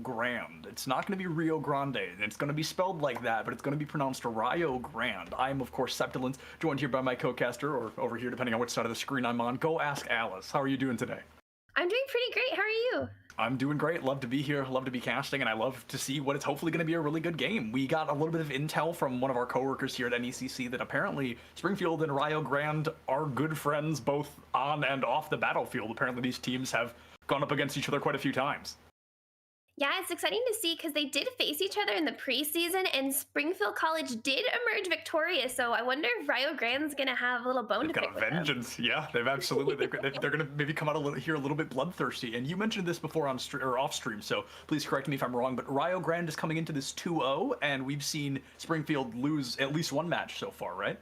Grande. It's not going to be Rio Grande. It's going to be spelled like that, but it's going to be pronounced Rio Grande. I am, of course, Septilence, joined here by my co-caster, or over here, depending on which side of the screen I'm on. Go ask Alice. How are you doing today? I'm doing pretty great. How are you? I'm doing great. Love to be here. Love to be casting, and I love to see what is hopefully going to be a really good game. We got a little bit of intel from one of our coworkers here at NECC that apparently Springfield and Rio Grande are good friends both on and off the battlefield. Apparently these teams have gone up against each other quite a few times. Yeah, it's exciting to see because they did face each other in the preseason, and Springfield College did emerge victorious. So I wonder if Rio Grande's going to have a little bone They've to got pick a with them. vengeance. Yeah, they've absolutely. They're going to maybe come out a little bit bloodthirsty. And you mentioned this before on or off stream, so please correct me if I'm wrong. But Rio Grande is coming into this 2-0, and we've seen Springfield lose at least one match so far, right?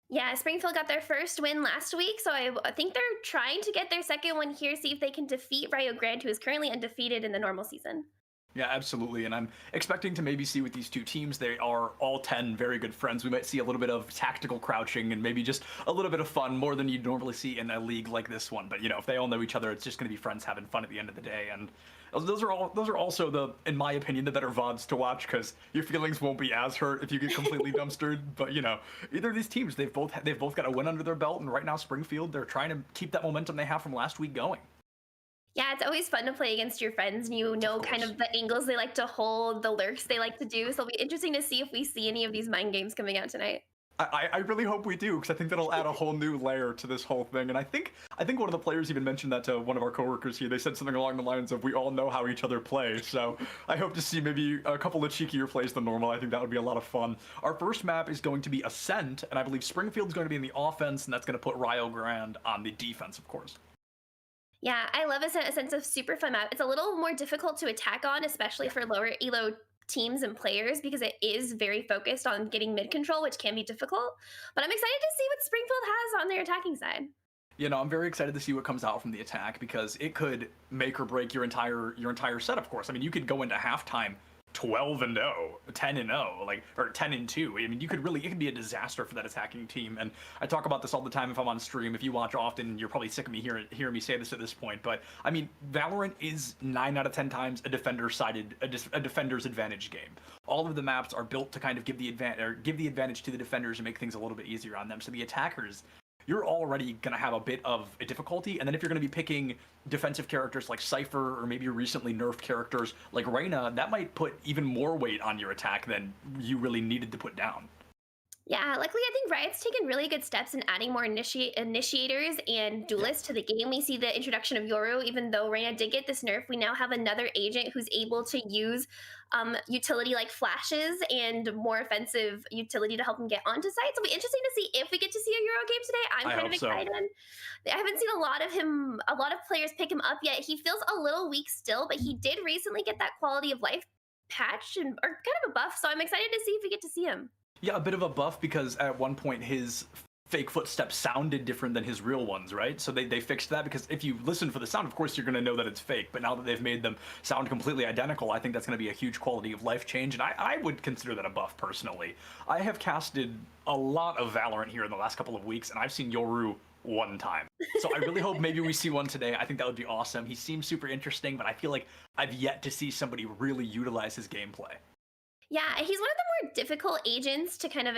Yeah, Springfield got their first win last week, so I think they're trying to get their second one here, see if they can defeat Rio Grande, who is currently undefeated in the normal season. Yeah, absolutely. And I'm expecting to maybe see with these two teams, they are all 10 very good friends. We might see a little bit of tactical crouching and maybe just a little bit of fun, more than you'd normally see in a league like this one. But, you know, if they all know each other, it's just going to be friends having fun at the end of the day. And those are also the, in my opinion, the better VODs to watch, because your feelings won't be as hurt if you get completely dumpstered. But, you know, either of these teams, they've both got a win under their belt. And right now, Springfield, they're trying to keep that momentum they have from last week going. Yeah, it's always fun to play against your friends, and you know kind of the angles they like to hold, the lurks they like to do. So it'll be interesting to see if we see any of these mind games coming out tonight. I really hope we do, because I think that'll add a whole new layer to this whole thing. And I think one of the players even mentioned that to one of our coworkers here. They said something along the lines of, "We all know how each other play." So I hope to see maybe a couple of cheekier plays than normal. I think that would be a lot of fun. Our first map is going to be Ascent, and I believe Springfield's going to be in the offense, and that's going to put Rio Grande on the defense, of course. Yeah, I love a sense of super fun map. It's a little more difficult to attack on, especially for lower elo teams and players, because it is very focused on getting mid control, which can be difficult. But I'm excited to see what Springfield has on their attacking side. You know, I'm very excited to see what comes out from the attack, because it could make or break your entire set, of course. I mean, you could go into halftime 12-0, 10-0, like, or 10-2. I mean, it could be a disaster for that attacking team. And I talk about this all the time if I'm on stream. If you watch often, you're probably sick of me hearing me say this at this point. But I mean, Valorant is 9 out of 10 times a defender's advantage game. All of the maps are built to kind of give the advantage to the defenders and make things a little bit easier on them. So the attackers, you're already going to have a bit of a difficulty. And then if you're going to be picking defensive characters like Cypher, or maybe recently nerfed characters like Reyna, that might put even more weight on your attack than you really needed to put down. Yeah, luckily I think Riot's taken really good steps in adding more initiators and duelists to the game. We see the introduction of Yoru. Even though Reyna did get this nerf, we now have another agent who's able to use utility like flashes and more offensive utility to help him get onto site. So it'll be interesting to see if we get to see a Euro game today. I'm kind of excited. I haven't seen a lot of players pick him up yet. He feels a little weak still, but he did recently get that quality of life patch or kind of a buff. So I'm excited to see if we get to see him. Yeah, a bit of a buff, because at one point his fake footsteps sounded different than his real ones, right? So they fixed that, because if you listen for the sound, of course you're going to know that it's fake. But now that they've made them sound completely identical, I think that's going to be a huge quality of life change. And I would consider that a buff, personally. I have casted a lot of Valorant here in the last couple of weeks, and I've seen Yoru one time. So I really hope maybe we see one today. I think that would be awesome. He seems super interesting, but I feel like I've yet to see somebody really utilize his gameplay. Yeah, he's one of the more difficult agents to kind of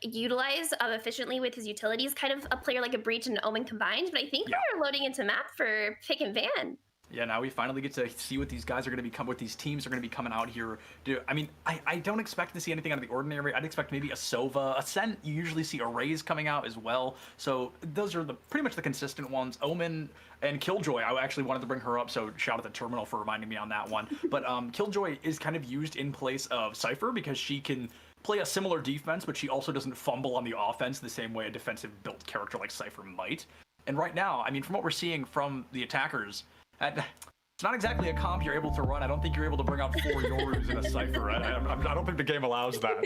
utilize efficiently with his utilities. Kind of a player like a Breach and an Omen combined. But I think we're loading into map for Pick and Van. Yeah, now we finally get to see what these guys are going to become, what these teams are going to be coming out here. I mean, I don't expect to see anything out of the ordinary. I'd expect maybe a Sova. Ascent, you usually see arrays coming out as well. So those are pretty much the consistent ones. Omen and Killjoy, I actually wanted to bring her up, so shout out the Terminal for reminding me on that one. But Killjoy is kind of used in place of Cypher, because she can play a similar defense, but she also doesn't fumble on the offense the same way a defensive built character like Cypher might. And right now, I mean, from what we're seeing from the attackers, it's not exactly a comp you're able to run. I don't think you're able to bring out 4 Yorus in a Cypher. I don't think the game allows that.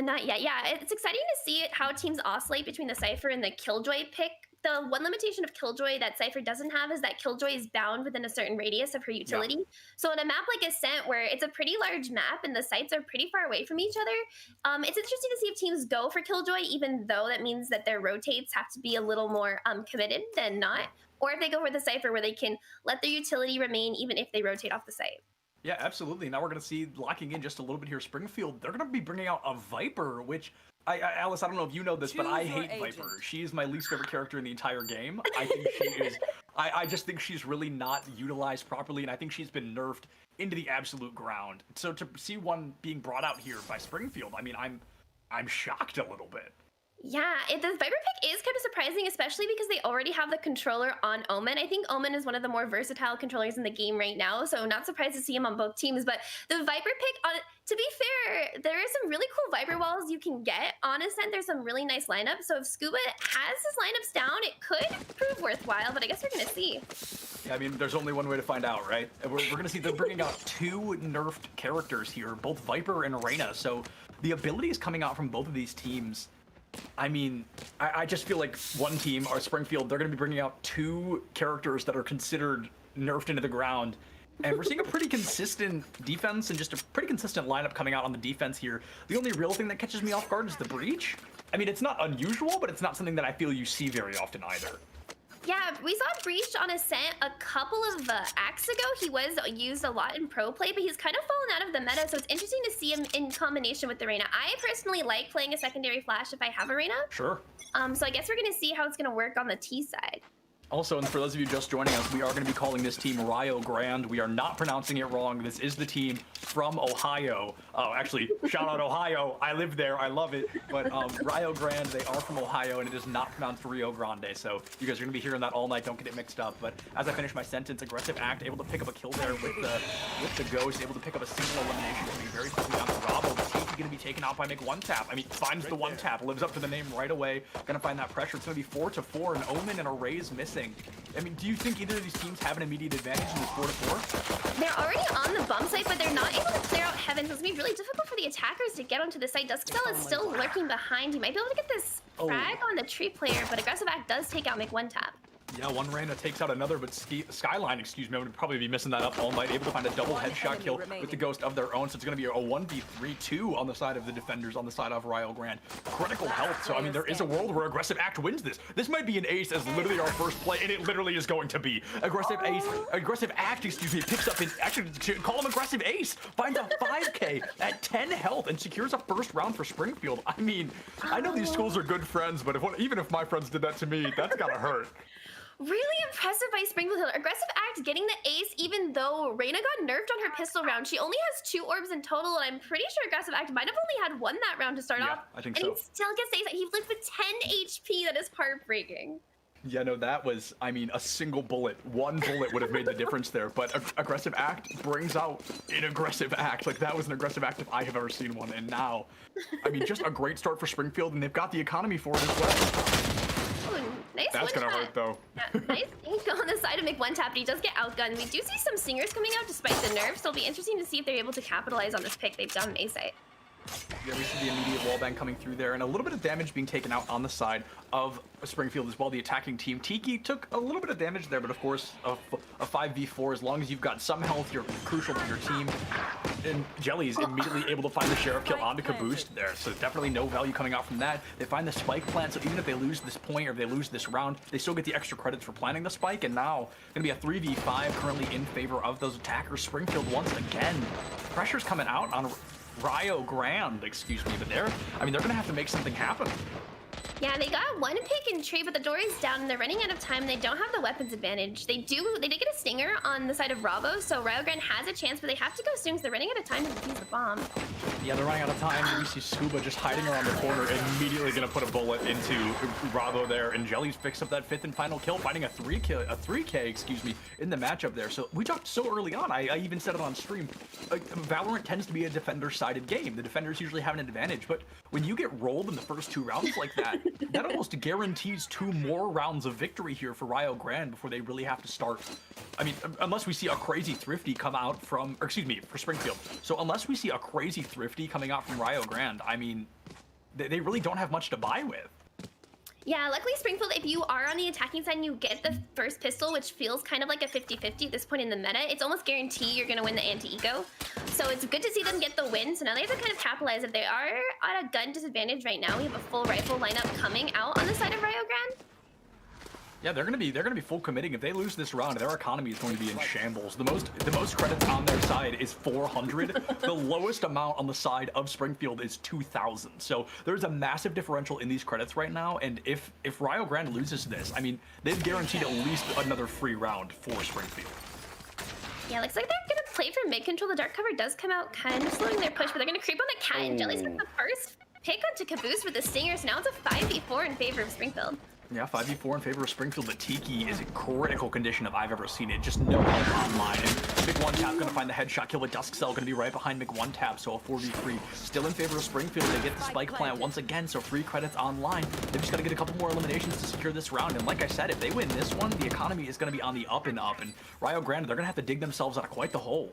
Not yet. Yeah, it's exciting to see how teams oscillate between the Cypher and the Killjoy pick. The one limitation of Killjoy that Cypher doesn't have is that Killjoy is bound within a certain radius of her utility. Yeah. So in a map like Ascent, where it's a pretty large map and the sites are pretty far away from each other, it's interesting to see if teams go for Killjoy, even though that means that their rotates have to be a little more committed than not. Or if they go for the Cypher, where they can let their utility remain even if they rotate off the site. Yeah, absolutely. Now we're going to see, locking in just a little bit here, Springfield, they're going to be bringing out a Viper, which, Alice, I don't know if you know this, but I hate Viper. She is my least favorite character in the entire game. I think she is, I just think she's really not utilized properly, and I think she's been nerfed into the absolute ground. So to see one being brought out here by Springfield, I mean, I'm shocked a little bit. Yeah, the Viper pick is kind of surprising, especially because they already have the controller on Omen. I think Omen is one of the more versatile controllers in the game right now, so not surprised to see him on both teams. But the Viper pick, to be fair, there are some really cool Viper walls you can get on Ascent. There's some really nice lineups, so if Scuba has his lineups down, it could prove worthwhile, but I guess we're going to see. Yeah, I mean, there's only one way to find out, right? We're going to see they're bringing out two nerfed characters here, both Viper and Reyna, so the abilities coming out from both of these teams, I mean, I just feel like one team, or Springfield, they're going to be bringing out two characters that are considered nerfed into the ground. And we're seeing a pretty consistent defense and just a pretty consistent lineup coming out on the defense here. The only real thing that catches me off guard is the breach. I mean, it's not unusual, but it's not something that I feel you see very often either. Yeah, we saw Breach on Ascent a couple of acts ago. He was used a lot in pro play, but he's kind of fallen out of the meta, so it's interesting to see him in combination with the Reyna. I personally like playing a secondary flash if I have a Reyna. Sure. So I guess we're going to see how it's going to work on the T side. Also, and for those of you just joining us, we are going to be calling this team Rio Grande. We are not pronouncing it wrong. This is the team from Ohio. Oh, actually, shout out Ohio. I live there. I love it. But Rio Grande, they are from Ohio, and it is not pronounced Rio Grande. So you guys are going to be hearing that all night. Don't get it mixed up. But as I finish my sentence, aggressive act, able to pick up a kill there with the ghost, able to pick up a single elimination. Going to be very quickly down to Bravo. The team is going to be taken out by Make One Tap. I mean, finds the one tap, lives up to the name right away. Going to find that pressure. It's going to be 4-4, and Omen and Array's missing. I mean, do you think either of these teams have an immediate advantage in this 4-4? They're already on the bump site, but they're not able to clear out Heaven, so it's going to be really difficult for the attackers to get onto the site. Duskspell is still lurking behind. He might be able to get this frag on the tree player, but Aggressive Act does take out Make One Tap. Yeah, one Reyna takes out another, but Skyline, excuse me, would probably be missing that up all night, able to find a double headshot kill with the ghost of their own, so it's going to be a 1v3-2 on the side of the defenders, on the side of Rio Grande. Critical health, so I mean, there is a world where Aggressive Act wins this. This might be an ace as literally our first play, and it literally is going to be. Aggressive Act, excuse me, picks up, actually, call him Aggressive Ace, finds a 5k at 10 health, and secures a first round for Springfield. I mean, I know these schools are good friends, but even if my friends did that to me, that's gotta hurt. Really impressive by Springfield. Aggressive Act getting the ace even though Reyna got nerfed on her pistol round. She only has 2 orbs in total, and I'm pretty sure Aggressive Act might have only had 1 that round to start off. I think and so. He still gets the ace. He lived with 10 HP. That is heartbreaking. Yeah, no, that was, I mean, a single bullet. One bullet would have made the difference there, but Aggressive Act brings out an Aggressive Act. Like, that was an Aggressive Act if I have ever seen one, and now, I mean, just a great start for Springfield, and they've got the economy for it as well. Nice. That's gonna hurt though. Yeah, nice ink on the side of Make One Tap, but he does get outgunned. We do see some singers coming out despite the nerfs, so it'll be interesting to see if they're able to capitalize on this pick they've done A site. Yeah, we see the immediate wallbang coming through there, and a little bit of damage being taken out on the side of Springfield as well. The attacking team, Tiki, took a little bit of damage there, but of course, a 5v4, as long as you've got some health, you're crucial to your team. And Jelly's immediately able to find the Sheriff kill onto Caboose there, so definitely no value coming out from that. They find the spike plant, so even if they lose this point or if they lose this round, they still get the extra credits for planting the spike, and now going to be a 3v5 currently in favor of those attackers. Springfield once again, pressure's coming out on Rio Grande, excuse me, but they're going to have to make something happen. Yeah, they got 1 pick and trade, but the door is down and they're running out of time. They don't have the weapons advantage. They did get a stinger on the side of Bravo, so Rio Grande has a chance, but they have to go soon because they're running out of time to defuse the bomb. Yeah, they're running out of time. We see Scuba just hiding around the corner, immediately going to put a bullet into Bravo there, and Jellies picks up that 5th and final kill, finding a 3K, excuse me, in the matchup there. So we talked so early on, I even said it on stream, Valorant tends to be a defender-sided game. The defenders usually have an advantage, but when you get rolled in the first 2 rounds like that, that almost guarantees 2 more rounds of victory here for Rio Grande before they really have to start. I mean, unless we see a crazy Thrifty come out from, or excuse me, for Springfield. So unless we see a crazy Thrifty coming out from Rio Grande, I mean, they really don't have much to buy with. Yeah, luckily Springfield, if you are on the attacking side and you get the first pistol, which feels kind of like a 50-50 at this point in the meta, it's almost guaranteed you're going to win the anti-eco. So it's good to see them get the win. So now they have to kind of capitalize. If they are at a gun disadvantage right now, we have a full rifle lineup coming out on the side of Rio Grande. Yeah, they're gonna be full committing. If they lose this round, their economy is going to be in shambles. The most credits on their side is 400. The lowest amount on the side of Springfield is 2,000. So there's a massive differential in these credits right now. And if Rio Grande loses this, I mean, they've guaranteed at least another free round for Springfield. Yeah, looks like they're gonna play for mid control. The dark cover does come out, kind of slowing their push, but they're gonna creep on the cat. And Jelly's with the first pick onto Caboose with the Stingers. Now it's a 5v4 in favor of Springfield. Yeah, 5v4 in favor of Springfield, but Tiki is in critical condition if I've ever seen it. Just no help online. And Mc1tap gonna find the headshot kill with Duskcell, gonna be right behind Mc1tap, so a 4v3. Still in favor of Springfield. They get the spike plant once again, so free credits online. They've just gotta get a couple more eliminations to secure this round. And like I said, if they win this one, the economy is gonna be on the up and up. And Rio Grande, they're gonna have to dig themselves out of quite the hole.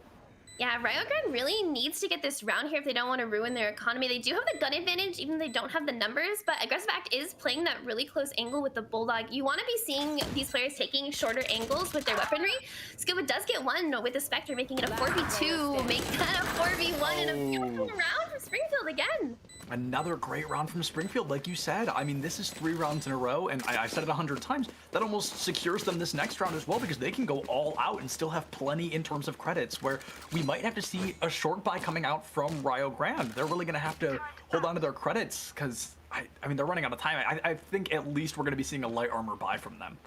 Yeah, Rio Grande really needs to get this round here if they don't want to ruin their economy. They do have the gun advantage, even though they don't have the numbers, but Aggressive Act is playing that really close angle with the Bulldog. You want to be seeing these players taking shorter angles with their weaponry. Scuba does get one with the Spectre, making it a 4v2, make that a 4v1, and a beautiful round for Springfield again. Another great round from Springfield, like you said. I mean, this is 3 rounds in a row, and I said it 100 times. That almost secures them this next round as well, because they can go all out and still have plenty in terms of credits, where we might have to see a short buy coming out from Rio Grande. They're really going to have to hold on to their credits, because, I mean, they're running out of time. I think at least we're going to be seeing a light armor buy from them.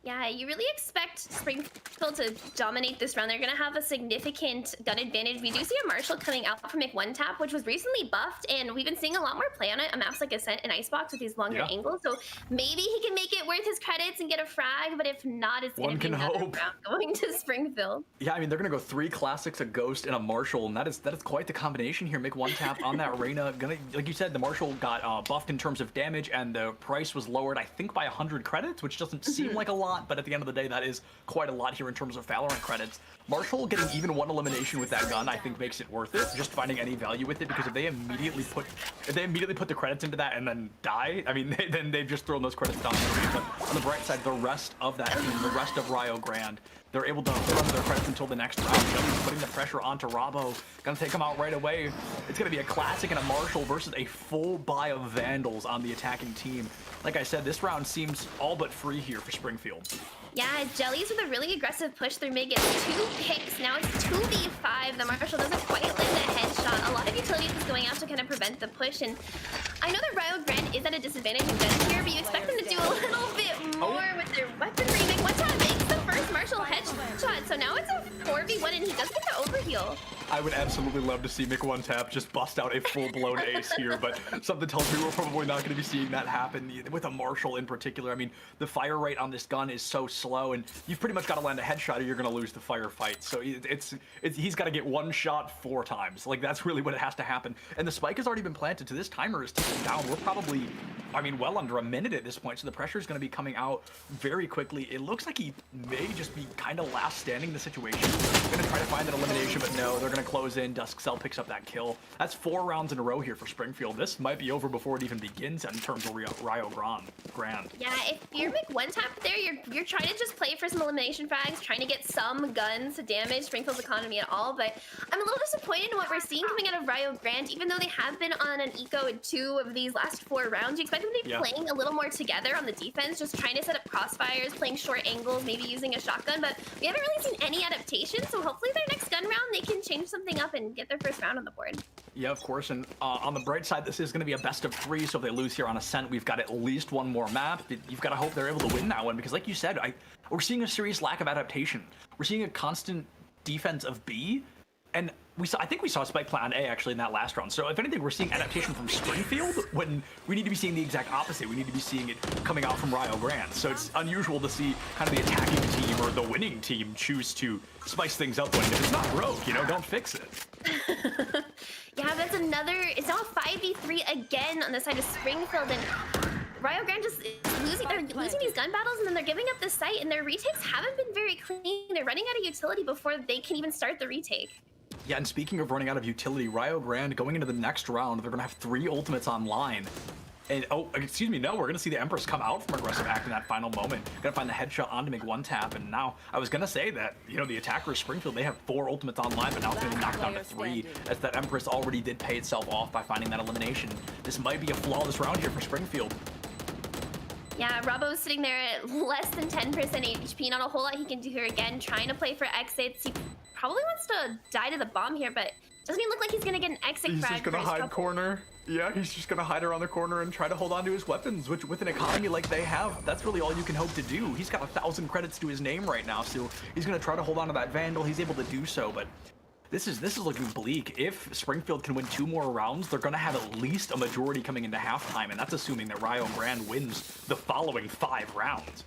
Yeah, you really expect Springfield to dominate this round. They're going to have a significant gun advantage. We do see a Marshall coming out from Mc1tap, which was recently buffed, and we've been seeing a lot more play on it on maps like Ascent and Icebox with these longer angles. So maybe he can make it worth his credits and get a frag, but if not, it's going to be another round going to Springfield. Yeah, I mean, they're going to go 3 classics, a Ghost, and a Marshall, and that is quite the combination here. Mc1tap on that Reyna. Like you said, the Marshall got buffed in terms of damage, and the price was lowered, I think, by 100 credits, which doesn't seem like a lot, but at the end of the day, that is quite a lot here in terms of Valorant credits. Marshall getting even 1 elimination with that gun, I think, makes it worth it. Just finding any value with it, because if they immediately put the credits into that and then die, I mean, then they've just thrown those credits down the street. But on the bright side, the rest of that team, the rest of Rio Grande, they're able to hold on to their credits until the next round. Jelly's putting the pressure onto Robbo. Gonna take him out right away. It's gonna be a classic and a Marshall versus a full buy of Vandals on the attacking team. Like I said, this round seems all but free here for Springfield. Yeah, Jellies with a really aggressive push through mid gets 2 picks. Now it's 2v5. The Marshall doesn't quite land the headshot. A lot of utilities is going out to kind of prevent the push. And I know that Rio Grande is at a disadvantage in guns here, but you expect them to do a little bit more with their weaponry. Mc1tap makes the first Marshall headshot. So now it's a 4v1, and he does get the overheal. I would absolutely love to see Mc1tap just bust out a full-blown ace here, but something tells me we're probably not going to be seeing that happen with a Marshall in particular. I mean, the fire rate on this gun is so slow, and you've pretty much got to land a headshot or you're going to lose the firefight. So he's got to get 1 shot 4 times. Like, that's really what it has to happen. And the spike has already been planted, so this timer is ticking down. We're probably, I mean, well under a minute at this point, so the pressure is going to be coming out very quickly. It looks like he may just be kind of last standing the situation. Going to try to find that elimination, but no, they're going to close in. Duskcell picks up that kill. That's 4 rounds in a row here for Springfield. This might be over before it even begins in terms of Rio Grande. Yeah, if you're Mc1tap there, you're trying to just play for some elimination frags, trying to get some guns to damage Springfield's economy at all, but I'm a little disappointed in what we're seeing coming out of Rio Grande. Even though they have been on an eco in 2 of these last 4 rounds, you expect them to be playing a little more together on the defense, just trying to set up crossfires, playing short angles, maybe using a shotgun, but we haven't really seen any adaptation, so hopefully their next gun round, they can change something up and get their first round on the board. Yeah, of course, and on the bright side, this is going to be a best of 3, so if they lose here on Ascent, we've got at least 1 more map. You've got to hope they're able to win that one, because like you said, we're seeing a serious lack of adaptation. We're seeing a constant defense of B, and I think we saw a spike plant on A actually in that last round. So if anything, we're seeing adaptation from Springfield when we need to be seeing the exact opposite. We need to be seeing it coming out from Rio Grande. So it's unusual to see kind of the attacking team or the winning team choose to spice things up when if it's not broke, you know, don't fix it. Yeah, that's another, it's now a 5v3 again on the side of Springfield, and Rio Grande just they're losing these gun battles, and then they're giving up the site, and their retakes haven't been very clean. They're running out of utility before they can even start the retake. Yeah, and speaking of running out of utility, Rio Grande going into the next round, they're going to have 3 ultimates online. And, oh, excuse me, no, we're going to see the Empress come out from Aggressive Act in that final moment. Going to find the headshot onto Mc1tap, and now, I was going to say that, you know, the attacker of Springfield, they have 4 ultimates online, but now it's going to be knocked down to 3, as that Empress already did pay itself off by finding that elimination. This might be a flawless round here for Springfield. Yeah, Robbo's sitting there at less than 10% HP. Not a whole lot he can do here again. Trying to play for exits. He probably wants to die to the bomb here, but doesn't even look like he's gonna get an exit He's frag. just gonna hide corner. Yeah, he's just gonna hide around the corner and try to hold on to his weapons, which with an economy like they have, that's really all you can hope to do. He's got 1,000 credits to his name right now, so he's gonna try to hold on to that Vandal. He's able to do so, but this is looking bleak. If Springfield can win 2 more rounds, they're gonna have at least a majority coming into halftime, and that's assuming that Grande wins the following 5 rounds.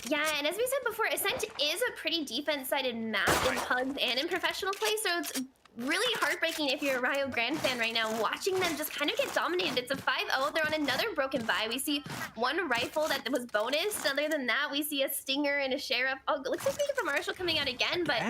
Yeah, and as we said before, Ascent is a pretty defense-sided map in pugs and in professional play, so it's really heartbreaking if you're a Grande fan right now, watching them just kind of get dominated. It's a 5-0. They're on another broken buy. We see one rifle that was bonus. Other than that, we see a Stinger and a Sheriff. Oh, it looks like we get the Marshall coming out again, but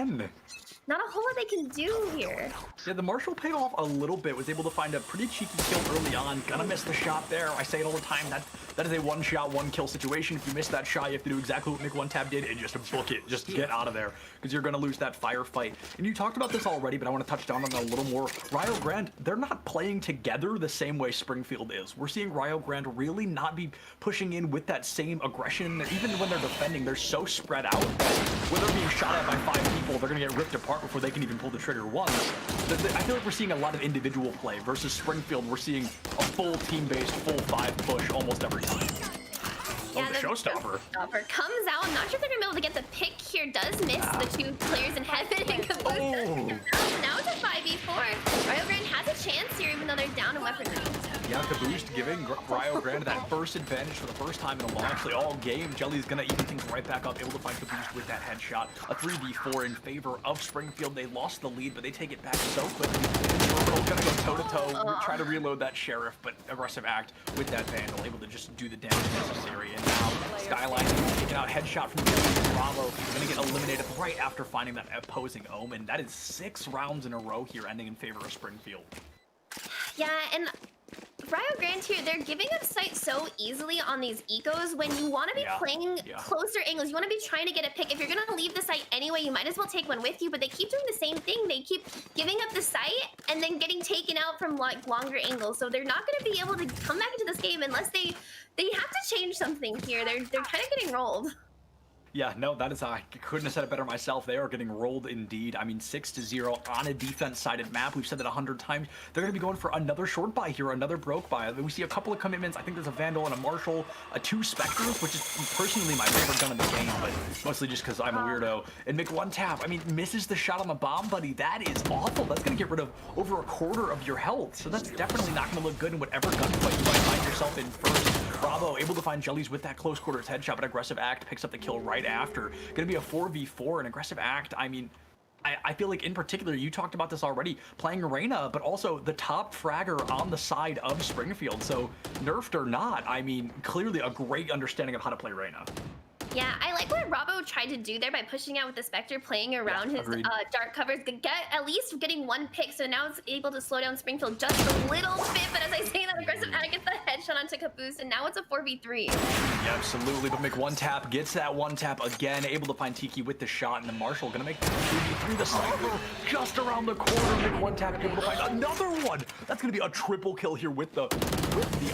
not a whole lot they can do here. Yeah, the Marshall paid off a little bit, was able to find a pretty cheeky kill early on. Gonna miss the shot there. I say it all the time, that is a one-shot, one-kill situation. If you miss that shot, you have to do exactly what Mick1Tab did and just book it. Just get out of there, because you're gonna lose that firefight. And you talked about this already, but I want to touch down on it a little more. Grande, they're not playing together the same way Springfield is. We're seeing Grande really not be pushing in with that same aggression. Even when they're defending, they're so spread out that when they're being shot at by 5 people, they're gonna get ripped apart before they can even pull the trigger once. I feel like we're seeing a lot of individual play versus Springfield. We're seeing a full team-based, full 5 push almost every time. Yeah, the showstopper comes out. I'm not sure if they're gonna be able to get the pick here. Does miss the 2 players in heaven and Caboose. Now it's a 5v4. Grande has a chance here, even though they're down in weaponry. Yeah, Caboose giving Grande that first advantage for the first time in a while. Actually, all game. Jelly's gonna even things right back up, able to find Caboose with that headshot. A 3v4 in favor of Springfield. They lost the lead, but they take it back so quickly. Turbo's gonna go toe-to-toe, try to reload that Sheriff, but aggressive act with that Vandal, able to just do the damage necessary. And now Skyline taking out headshot from Jelly. Bravo gonna get eliminated right after finding that opposing Omen. That is 6 rounds in a row here, ending in favor of Springfield. Yeah, and Grande here, they're giving up sight so easily on these ecos when you want to be playing closer angles. You want to be trying to get a pick. If you're going to leave the site anyway, you might as well take one with you, but they keep doing the same thing. They keep giving up the site and then getting taken out from like longer angles. So they're not going to be able to come back into this game unless they have to change something here. They're kind of getting rolled. Yeah, no, that is, I couldn't have said it better myself. They are getting rolled indeed. I mean, 6-0 on a defense-sided map. We've said that 100 times. They're going to be going for another short buy here, another broke buy. We see a couple of commitments. I think there's a Vandal and a Marshall, 2 Spectres, which is personally my favorite gun in the game, but mostly just because I'm a weirdo. And Mick1Tab, I mean, misses the shot on the bomb, buddy. That is awful. That's going to get rid of over 1/4 of your health, so that's definitely not going to look good in whatever gunfight you might find yourself in first. Bravo, able to find Jellies with that close quarters headshot, but aggressive act picks up the kill right after. Gonna be a 4v4, an aggressive act. I mean, I feel like in particular, you talked about this already, playing Arena, but also the top fragger on the side of Springfield. So nerfed or not, I mean, clearly a great understanding of how to play Arena. Yeah, I like what Robbo tried to do there by pushing out with the Spectre, playing around his dark covers, at least getting 1 pick, so now it's able to slow down Springfield just a little bit, but as I say, that aggressive attack gets the headshot onto Caboose, and now it's a 4v3. Yeah, absolutely, but Mick1Tab gets that 1 tap again, able to find Tiki with the shot, and the Marshall gonna make the 2v3, the Cypher just around the corner. Mick1Tab able to find another one. That's gonna be a triple kill here with the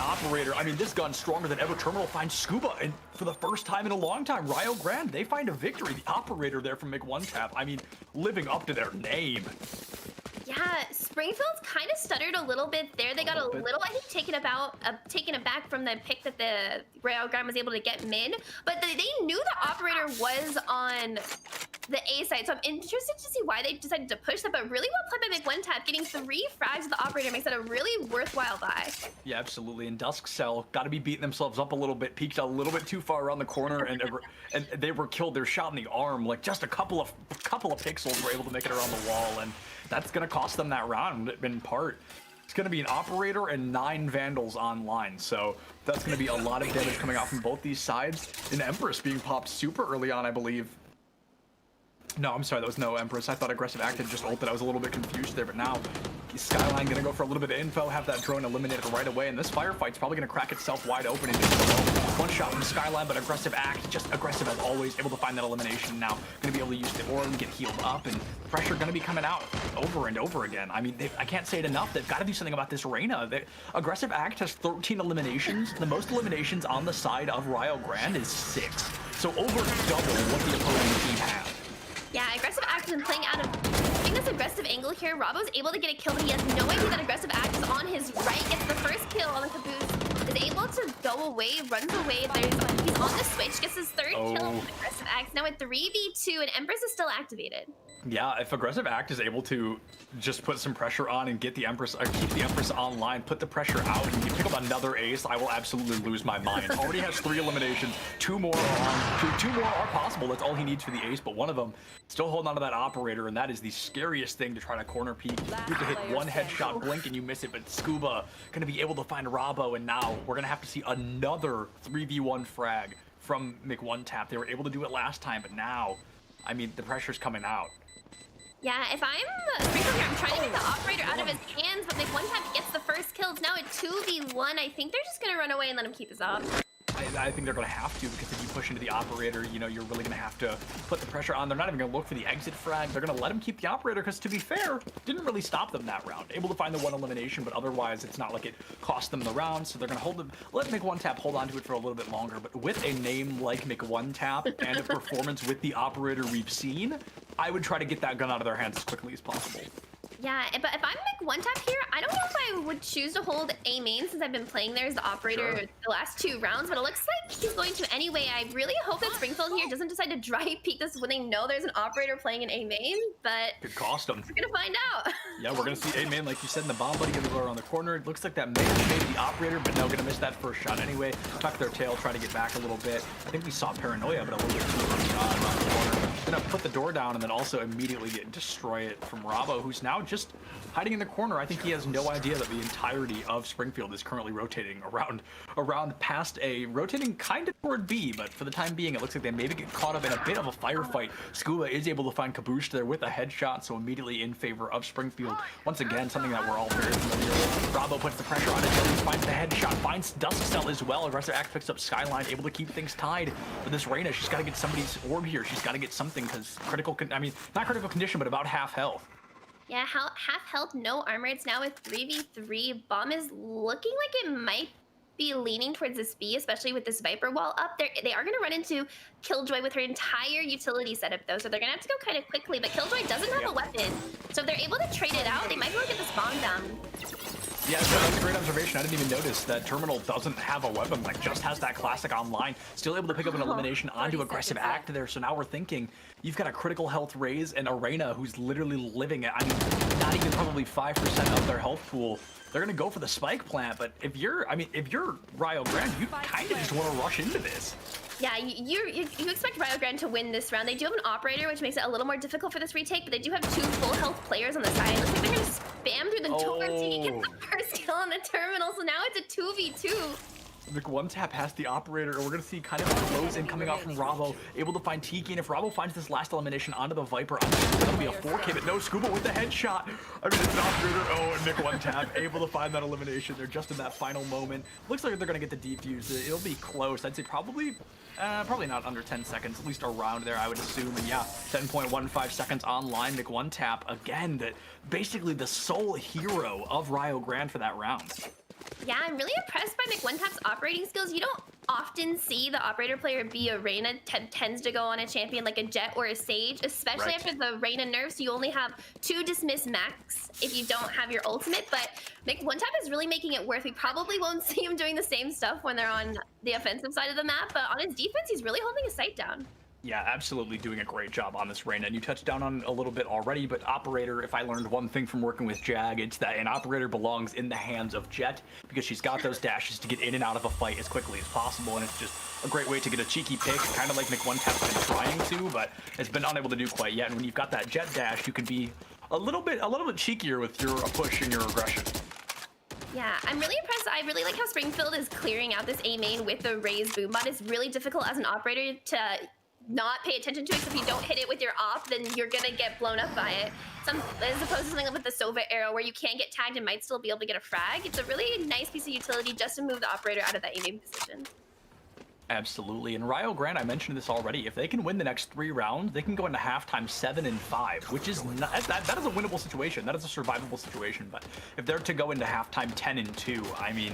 Operator. I mean, this gun's stronger than ever. Terminal finds Scuba, and for the first time in a long time, Grande, they find a victory. The Operator there from Mick1Tab, I mean, living up to their name. Yeah, Springfield's kind of stuttered a little bit there. They got a little, I think, taken aback from the pick that the Grande was able to get mid, but they knew the Operator was on the A side, so I'm interested to see why they decided to push that, but really well played by Mick1Tab. Getting 3 frags of the Operator makes that a really worthwhile buy. Yeah, absolutely, and Dusk Cell got to be beating themselves up a little bit, peeked a little bit too far around the corner, and they were killed. Their shot in the arm, like just a couple of pixels were able to make it around the wall, and that's going to cost them that round in part. It's going to be an Operator and 9 Vandals online, so that's going to be a lot of damage coming out from both these sides. An Empress being popped super early on, I believe. No, I'm sorry, that was no Empress. I thought aggressive act had just ulted. I was a little bit confused there, but now Skyline gonna go for a little bit of info, have that drone eliminated right away, and this firefight's probably gonna crack itself wide open in just a moment. One shot from Skyline, but aggressive act, just aggressive as always, able to find that elimination now. Gonna be able to use the orb and get healed up, and pressure gonna be coming out over and over again. I mean, I can't say it enough. They've got to do something about this Reyna. Aggressive act has 13 eliminations. The most eliminations on the side of Rio Grande is 6. So over double what the opposing team has. Yeah, aggressive act has been playing out of this aggressive angle here. Rabo's able to get a kill, but he has no idea that aggressive act is on his right. Gets the first kill on the caboose. Is able to go away, runs away. He's on the switch, gets his third kill with aggressive act. Now at 3v2, and Empress is still activated. Yeah, if aggressive act is able to just put some pressure on and get the Empress, or keep the Empress online, put the pressure out, and you pick up another ace, I will absolutely lose my mind. Already has 3 eliminations, 2 more are on, 2 more are possible. That's all he needs for the ace, but one of them still holding on to that operator, and that is the scariest thing to try to corner peek. You have to hit one headshot, blink, and you miss it, but Scuba gonna be able to find Rabo, and now we're gonna have to see another 3v1 frag from McOneTap. They were able to do it last time, but now, I mean, the pressure's coming out. Yeah, if I'm Springfield here, I'm trying to get the operator out of his hands, but McOneTap gets the first kill. It's now a 2v1. I think they're just gonna run away and let him keep his op. I think they're going to have to, because if you push into the operator, you know, you're really going to have to put the pressure on. They're not even going to look for the exit frag. They're going to let him keep the operator, because to be fair, didn't really stop them that round. Able to find the 1 elimination, but otherwise it's not like it cost them the round, so they're going to hold them, let McOneTap hold on to it for a little bit longer. But with a name like McOneTap and a performance with the operator we've seen, I would try to get that gun out of their hands as quickly as possible. Yeah, but if I'm McOneTap here, I don't know if I would choose to hold A main, since I've been playing there as the operator the last 2 rounds, but it looks like he's going to anyway. I really hope that Springfield here doesn't decide to dry peek this when they know there's an operator playing an A main, but could cost them. We're gonna find out. Yeah, we're gonna see A main, like you said, in the bomb buddy gonna go around the corner. It looks like that may have the operator, but no, gonna miss that first shot anyway. Tuck their tail, try to get back a little bit. I think we saw Paranoia, but a little bit too early on around the corner. Gonna put the door down and then also immediately destroy it from Rabo, who's now just hiding in the corner. I think he has no idea that the entirety of Springfield is currently rotating around past A, rotating kind of toward B, but for the time being, it looks like they maybe get caught up in a bit of a firefight. Scuba is able to find Caboose there with a headshot, so immediately in favor of Springfield. Once again, something that we're all very familiar with. Rabo puts the pressure on it, finds the headshot, finds Dusk Cell as well. Aggressive Act picks up Skyline, able to keep things tied. But this Reyna, she's got to get somebody's orb here. She's got to get something, because not critical condition, but about half health. Yeah, half health, no armor. It's now a 3v3. Bomb is looking like it might be leaning towards this B, especially with this Viper wall up there. They are going to run into Killjoy with her entire utility setup, though, so they're going to have to go kind of quickly. But Killjoy doesn't have a weapon, so if they're able to trade it out, they might be able to get this bomb down. Yeah, so that's a great observation. I didn't even notice that Terminal doesn't have a weapon, like just has that classic online. Still able to pick up an elimination onto aggressive act there. So now we're thinking you've got a critical health raise and Arena who's literally living at, I mean, not even probably 5% of their health pool. They're gonna go for the spike plant, but if you're Rio Grande, you kind of just want to rush into this. Yeah, you expect Rio Grande to win this round. They do have an operator, which makes it a little more difficult for this retake, but they do have 2 full health players on the side. It looks like they're gonna spam through the door so he gets the first kill on the terminal. So now it's a 2v2. McOneTap has the operator, and we're gonna see kind of a close in coming out from Rabo, able to find Tiki, and if Rabo finds this last elimination onto the Viper, I'm sure it's gonna be a 4K, but no, Scuba with the headshot. I mean, it's an operator, and McOneTap able to find that elimination. They're just in that final moment. Looks like they're gonna get the defuse. It'll be close. I'd say probably not under 10 seconds, at least around there, I would assume. And yeah, 7.15 seconds online. McOneTap, again, basically the sole hero of Rio Grande for that round. Yeah, I'm really impressed by McOneTap's operating skills. You don't often see the operator player be a Reyna. Tends to go on a champion like a Jet or a Sage, especially after the Reyna nerfs. You only have 2 dismiss max if you don't have your ultimate, but McOneTap is really making it worth. We probably won't see him doing the same stuff when they're on the offensive side of the map, but on his defense, he's really holding his sight down. Yeah, absolutely doing a great job on this Reyna, and you touched down on a little bit already, but operator, if I learned one thing from working with Jag, it's that an operator belongs in the hands of Jet, because she's got those dashes to get in and out of a fight as quickly as possible, and it's just a great way to get a cheeky pick, kind of like McOneTap's been trying to, but it's been unable to do quite yet. And when you've got that Jet dash, you can be a little bit cheekier with your push and your aggression. Yeah, I'm really impressed. I really like how Springfield is clearing out this A main with the raised boom bot. It's really difficult as an operator to not pay attention to it. So if you don't hit it with your op, then you're gonna get blown up by it. As opposed to something with the Sova arrow where you can get tagged and might still be able to get a frag. It's a really nice piece of utility just to move the operator out of that aiming position. Absolutely, and Rio Grande, I mentioned this already. If they can win the next 3 rounds, they can go into halftime 7-5, which is not, that is a winnable situation. That is a survivable situation. But if they're to go into halftime 10-2, I mean,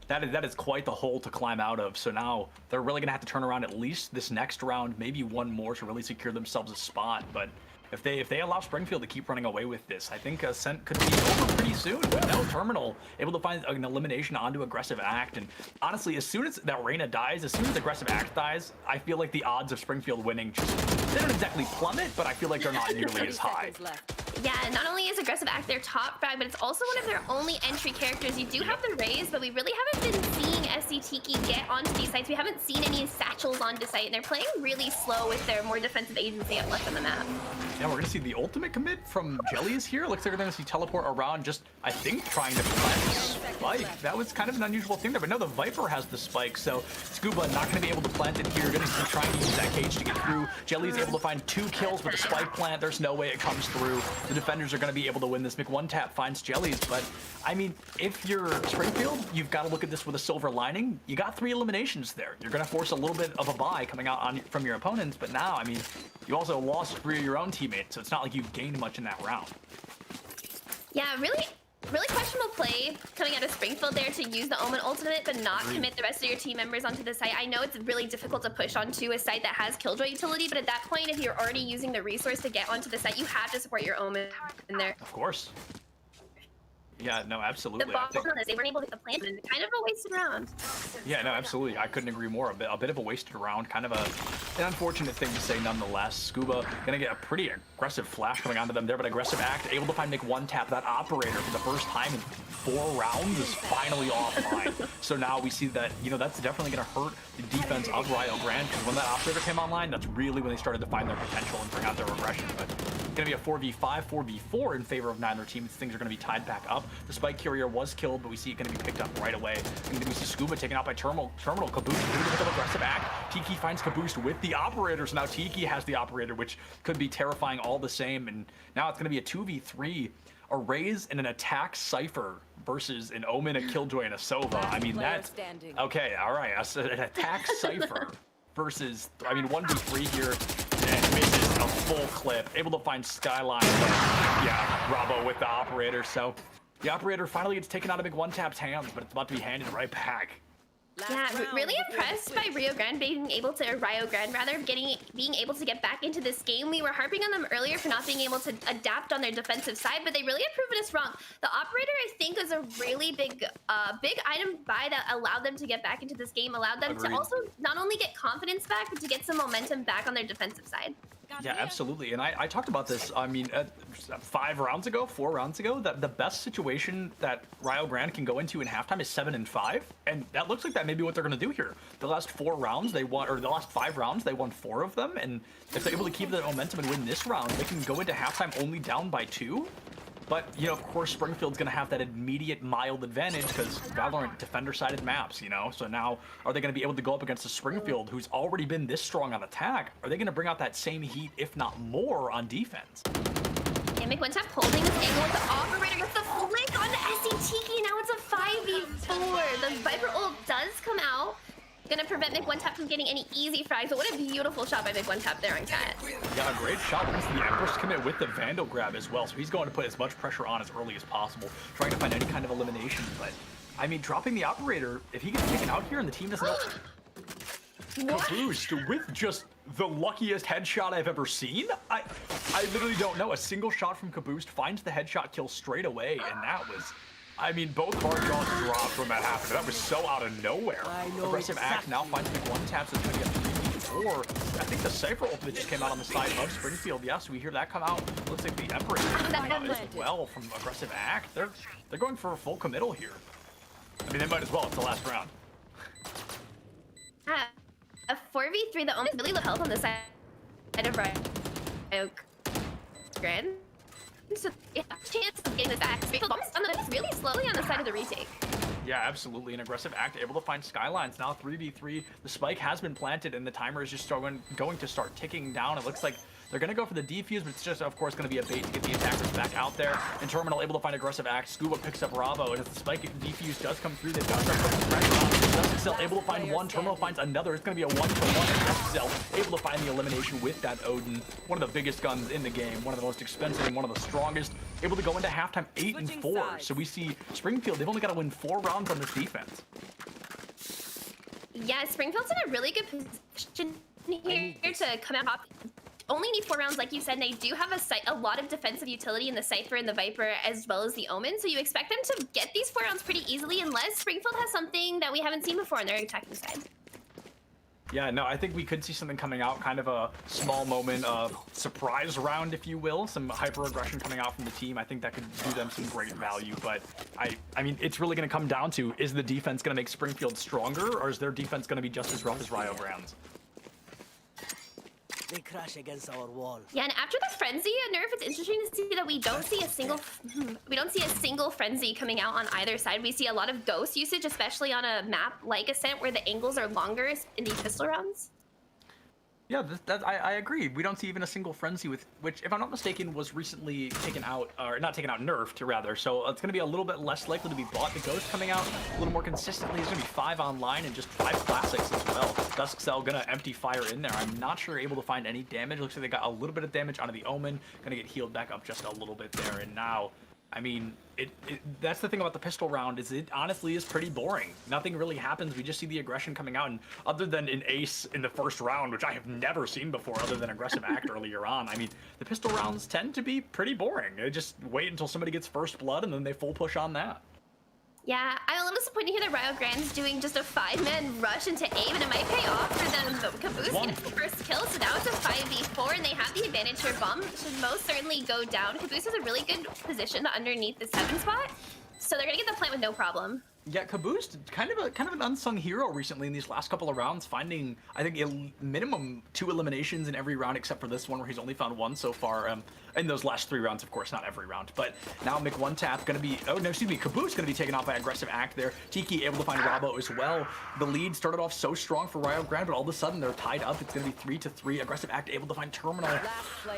that is quite the hole to climb out of. So now they're really gonna have to turn around at least this next round, maybe one more to really secure themselves a spot. But if they allow Springfield to keep running away with this, I think Ascent could be over pretty soon. But now Terminal able to find an elimination onto Aggressive Act, and honestly, as soon as that Reyna dies, as soon as Aggressive Act dies, I feel like the odds of Springfield winning they don't exactly plummet, but I feel like they're not nearly as high. Yeah, not only is Aggressive Act their top frag, but it's also one of their only entry characters. You do have the Raze, but we really haven't been seeing SC Tiki get onto these sites. We haven't seen any satchels onto site, and they're playing really slow with their more defensive agency up left on the map. Yeah, we're gonna see the ultimate commit from Jellies here. Looks like we're gonna see teleport around, just I think trying to plant the spike. That was kind of an unusual thing there, but no, the Viper has the spike, so Scuba not gonna be able to plant it here. Gonna be trying to use that cage to get through. Jellies able to find 2 kills with the spike plant. There's no way it comes through. The defenders are gonna be able to win this. Mc1tap finds Jellies, but I mean, if you're Springfield, you've got to look at this with a silver lining. You got 3 eliminations there. You're gonna force a little bit of a bye coming out from your opponents, but now, I mean, you also lost 3 of your own teammates, so it's not like you've gained much in that round. Yeah, really questionable play coming out of Springfield there to use the Omen ultimate but not commit the rest of your team members onto the site. I know it's really difficult to push onto a site that has Killjoy utility, but at that point, if you're already using the resource to get onto the site, you have to support your Omen in there. Of course. Yeah, no, absolutely. The ball on this, they weren't able to get the plant, and kind of a wasted round. Yeah, no, absolutely. I couldn't agree more. A bit of a wasted round, kind of an unfortunate thing to say nonetheless. Scuba gonna get a pretty aggressive flash coming onto them there, but Aggressive Act able to find Mc1tap. That operator for the first time in 4 rounds is finally offline. So now we see that, you know, that's definitely gonna hurt the defense of Rio Grande, because when that operator came online, that's really when they started to find their potential and bring out their regression. But it's gonna be a 4v5, 4v4 in favor of neither team. Things are gonna be tied back up. The spike carrier was killed, but we see it going to be picked up right away. And then we see Scuba taken out by Terminal. Caboose with an Aggressive Act. Tiki finds Caboose with the operator, so now Tiki has the operator, which could be terrifying all the same. And now it's going to be a 2v3, a Raze and an Attack Cypher versus an Omen, a Killjoy, and a Sova. I mean, that's okay. All right, an Attack Cypher versus, I mean, 1v3 here. And misses a full clip. Able to find Skyline. Yeah, Bravo with the operator. So the operator finally gets taken out of Mc1tap's hands, but it's about to be handed right back. Yeah, really impressed by Rio Grande being able to get back into this game. We were harping on them earlier for not being able to adapt on their defensive side, but they really have proven us wrong. The operator, I think, is a really big item buy that allowed them to get back into this game, allowed them to also not only get confidence back, but to get some momentum back on their defensive side. Yeah, absolutely. And I talked about this, I mean, 4 rounds ago, that the best situation that Rio Grande can go into in halftime is 7-5. And that looks like that may be what they're going to do here. The last 4 rounds they won, or the last 5 rounds, they won 4 of them. And if they're able to keep that momentum and win this round, they can go into halftime only down by 2. But, you know, of course, Springfield's going to have that immediate mild advantage because Valorant defender-sided maps, you know? So now, are they going to be able to go up against a Springfield who's already been this strong on attack? Are they going to bring out that same heat, if not more, on defense? And Mc1tap holding this angle with the operator with the flick on the SC Tiki. Now it's a 5v4. The Viper ult does come out. Gonna prevent Mc1tap from getting any easy frags, but what a beautiful shot by Mc1tap there on Cat. Yeah, a great shot once the Empress commit with the Vandal grab as well, so he's going to put as much pressure on as early as possible, trying to find any kind of elimination, but I mean, dropping the operator, if he gets taken out here and the team doesn't know... Caboose with just the luckiest headshot I've ever seen. I literally don't know. A single shot from Caboose finds the headshot kill straight away, and that was... I mean, both hard jaws dropped when that happened. That was so out of nowhere. Aggressive Act now finds Mc1tap, so it's going to get 3v4. I think the Cypher ultimate just came out on the side of Springfield. Yes, we hear that come out. Looks like the Emperor as well from Aggressive Act. They're going for a full committal here. I mean, they might as well. It's the last round. A 4v3, the Omen really low health on the side of Rio Grande. So yeah, chance of getting this back. Springfield almost on the really slowly on the side of the retake. Yeah, absolutely. An aggressive act able to find skylines. Now 3v3. The spike has been planted and the timer is just going to start ticking down. It looks like they're going to go for the defuse, but it's just, of course, going to be a bait to get the attackers back out there. And Terminal able to find aggressive act. Scuba picks up Bravo, and as the spike defuse does come through, they've got some pressure on. NECC able to find one. Terminal finds another. It's going to be a 1-for-1. NECC able to find the elimination with that Odin. One of the biggest guns in the game. One of the most expensive and one of the strongest. Able to go into halftime 8-4. So we see Springfield, they've only got to win 4 rounds on this defense. Yeah, Springfield's in a really good position here to come out top. Only need 4 rounds, like you said, and they do have a lot of defensive utility in the Cypher and the Viper as well as the Omen, so you expect them to get these 4 rounds pretty easily unless Springfield has something that we haven't seen before on their attacking side. Yeah, no, I think we could see something coming out, kind of a small moment of surprise round, if you will. Some hyper-aggression coming out from the team. I think that could do them some great value, but I mean, it's really going to come down to, is the defense going to make Springfield stronger, or is their defense going to be just as rough as Rio Grande's? They crash against our wall. Yeah, and after the frenzy, Nerf, it's interesting to see that we don't see a single frenzy coming out on either side. We see a lot of ghost usage, especially on a map like Ascent where the angles are longer in these pistol rounds. Yeah, I agree. We don't see even a single frenzy, with which, if I'm not mistaken, was recently taken out, or not taken out, nerfed rather. So it's going to be a little bit less likely to be bought. The Ghost coming out a little more consistently. There's going to be 5 online and just 5 classics as well. NECC going to empty fire in there. I'm not sure able to find any damage. Looks like they got a little bit of damage onto the Omen. Going to get healed back up just a little bit there. And now, I mean, that's the thing about the pistol round, is it honestly is pretty boring. Nothing really happens. We just see the aggression coming out, and other than an ace in the first round, which I have never seen before other than aggressive act earlier on, I mean, the pistol rounds tend to be pretty boring. They just wait until somebody gets first blood and then they full push on that. Yeah, I'm a little disappointed here that Rio Grande's doing just a 5-man rush into A, but it might pay off for them. Caboose gets the first kill, so now it's a 5v4, and they have the advantage here. Bomb should most certainly go down. Caboose has a really good position underneath the 7 spot, so they're gonna get the plant with no problem. Yeah, Caboose, kind of an unsung hero recently in these last couple of rounds, finding, I think, a minimum 2 eliminations in every round except for this one where he's only found 1 so far. In those last 3 rounds, of course, not every round. But now McOneTap going to be, oh no, excuse me, Caboose going to be taken out by aggressive act there. Tiki able to find Rabo as well. The lead started off so strong for Rio Grande, but all of a sudden they're tied up. It's going to be 3-3. Aggressive act able to find Terminal.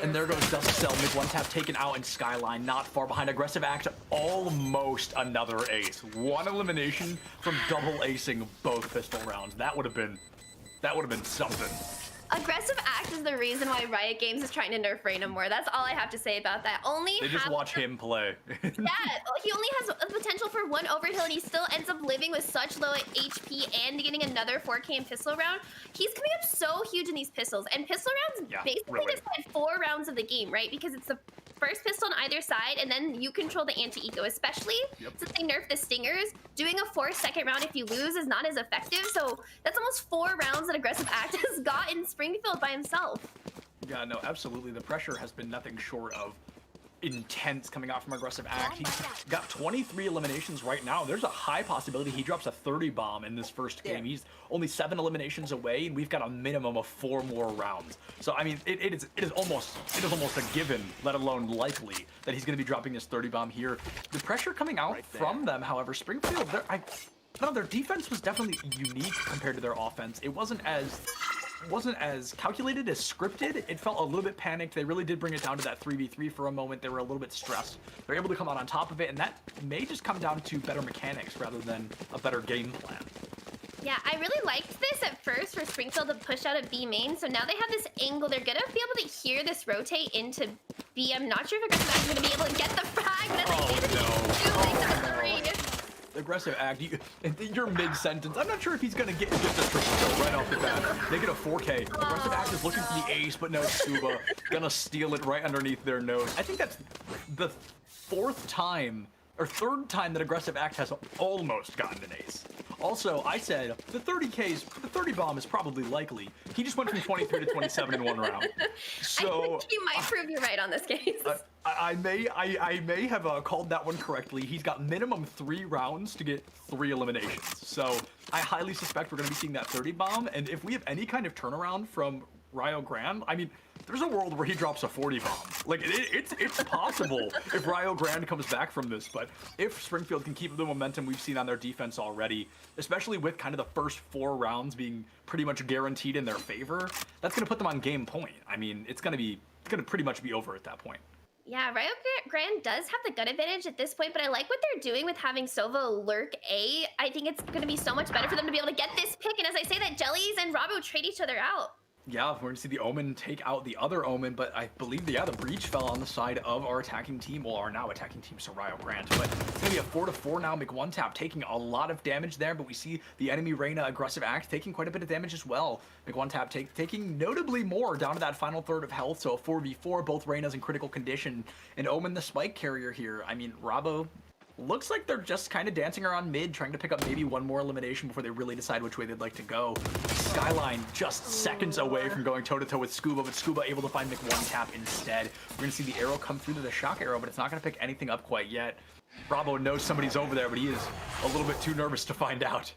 And there goes NECC. McOneTap taken out, and Skyline not far behind. Aggressive act, almost another ace. 1 elimination from double acing both pistol rounds. That would have been something. Aggressive act is the reason why Riot Games is trying to nerf Reyna more. That's all I have to say about that. They just watch him play. Yeah, he only has a potential for 1 overkill, and he still ends up living with such low HP and getting another 4K in pistol round. He's coming up so huge in these pistols, and pistol rounds basically decide 4 rounds of the game, right? Because it's the first pistol on either side, and then you control the anti-eco, especially since they nerf the stingers. Doing a 4-second round if you lose is not as effective, so that's almost 4 rounds that aggressive act has got in Springfield by himself. Yeah, no, absolutely. The pressure has been nothing short of intense coming out from aggressive act. He's got 23 eliminations right now. There's a high possibility he drops a 30 bomb in this first game. He's only 7 eliminations away, and we've got a minimum of 4 more rounds. So I mean, it is almost a given, let alone likely, that he's going to be dropping this 30 bomb here. The pressure coming out from them, however, Springfield, their defense was definitely unique compared to their offense. It wasn't as calculated, as scripted. It felt a little bit panicked. They really did bring it down to that 3v3 for a moment. They were a little bit stressed. They're able to come out on top of it, and that may just come down to better mechanics rather than a better game plan. Yeah, I really liked this at first for Springfield to push out a B main, so now they have this angle. They're gonna be able to hear this rotate into B. I'm not sure if Aggressive Act is gonna be able to get the frag, but Aggressive act, you're mid-sentence. I'm not sure if he's gonna get the triple kill right off the bat. They get a 4K. Aggressive act is looking for the ace, but no, Scuba gonna steal it right underneath their nose. I think that's the 4th time or 3rd time that aggressive act has almost gotten an ace. Also, I said the 30 bomb is probably likely. He just went from 23 to 27 in 1 round. So I think you might prove you're right on this case. I may have called that one correctly. He's got minimum 3 rounds to get 3 eliminations. So I highly suspect we're going to be seeing that 30 bomb. And if we have any kind of turnaround from Rio Grande, I mean, there's a world where he drops a 40 bomb. Like, it's possible if Rio Grande comes back from this, but if Springfield can keep the momentum we've seen on their defense already, especially with kind of the first 4 rounds being pretty much guaranteed in their favor, that's going to put them on game point. I mean, it's going to pretty much be over at that point. Yeah, Rio Grande does have the gun advantage at this point, but I like what they're doing with having Sova lurk A. I think it's going to be so much better for them to be able to get this pick, and as I say that, Jellies and Rabo trade each other out. Yeah, we're going to see the Omen take out the other Omen, but I believe, the breach fell on the side of our attacking team, well, our now attacking team, so Rio Grande. But it's going to be a 4-4 now. McOneTap taking a lot of damage there, but we see the enemy Reyna aggressive act taking quite a bit of damage as well. McOneTap taking notably more down to that final third of health, so a 4v4, both Reynas in critical condition. And Omen the spike carrier here. I mean, Rabo looks like they're just kind of dancing around mid, trying to pick up maybe one more elimination before they really decide which way they'd like to go. Skyline just seconds away from going toe-to-toe with Scuba, but Scuba able to find McOneTap instead. We're going to see the arrow come through to the shock arrow, but it's not going to pick anything up quite yet. Bravo knows somebody's over there, but he is a little bit too nervous to find out.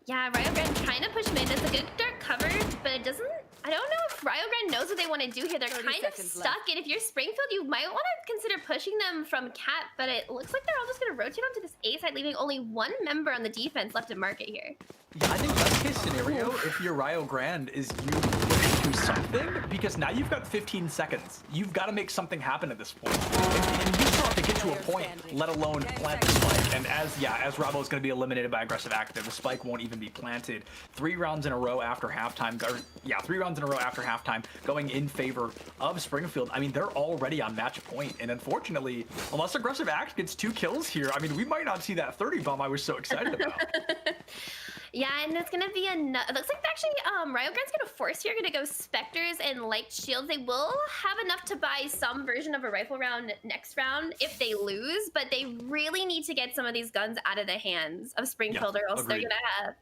Yeah, Rio Grande trying to push mid. It's a good dark cover, but it doesn't... I don't know if Rio Grande knows what they want to do here. They're kind of stuck, and if you're Springfield, you might want to consider pushing them from Cat, but it looks like they're all just going to rotate onto this A side, leaving only one member on the defense left to market here. Yeah, I think best case scenario, if you're Rio Grande, is you push to something, because now you've got 15 seconds. You've got to make something happen at this point. And you still have to get to a point, let alone plant the spike. And as Rabo is going to be eliminated by aggressive active, the spike won't even be planted. 3 rounds in a row after halftime, 3 rounds in a row after halftime, going in favor of Springfield. I mean, they're already on match point, and unfortunately, unless aggressive act gets 2 kills here, I mean, we might not see that 30 bomb I was so excited about. Yeah, and it's gonna be it looks like actually Rio Grande's gonna force here, gonna go Spectres and Light Shields. They will have enough to buy some version of a rifle round next round if they lose, but they really need to get some of these guns out of the hands of Springfield, or else agreed. they're gonna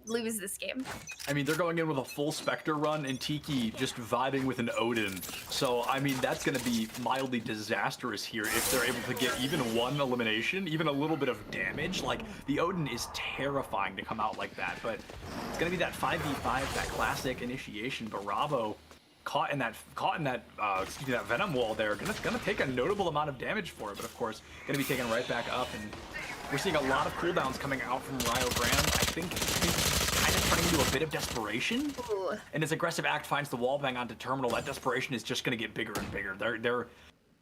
lose this game. I mean, they're going in with a full Spectre run and Tiki just vibing with an Odin. So, I mean, that's going to be mildly disastrous here if they're able to get even one elimination, even a little bit of damage. Like, the Odin is terrifying to come out like that, but it's going to be that 5v5, that classic initiation. But Rabo caught in that Venom wall there, gonna take a notable amount of damage for it, but of course, gonna be taken right back up, and we're seeing a lot of cooldowns coming out from Rio Grande. I think it's kind of turning into a bit of desperation. Ooh. And as aggressive act finds the wall bang onto Terminal, that desperation is just going to get bigger and bigger. They're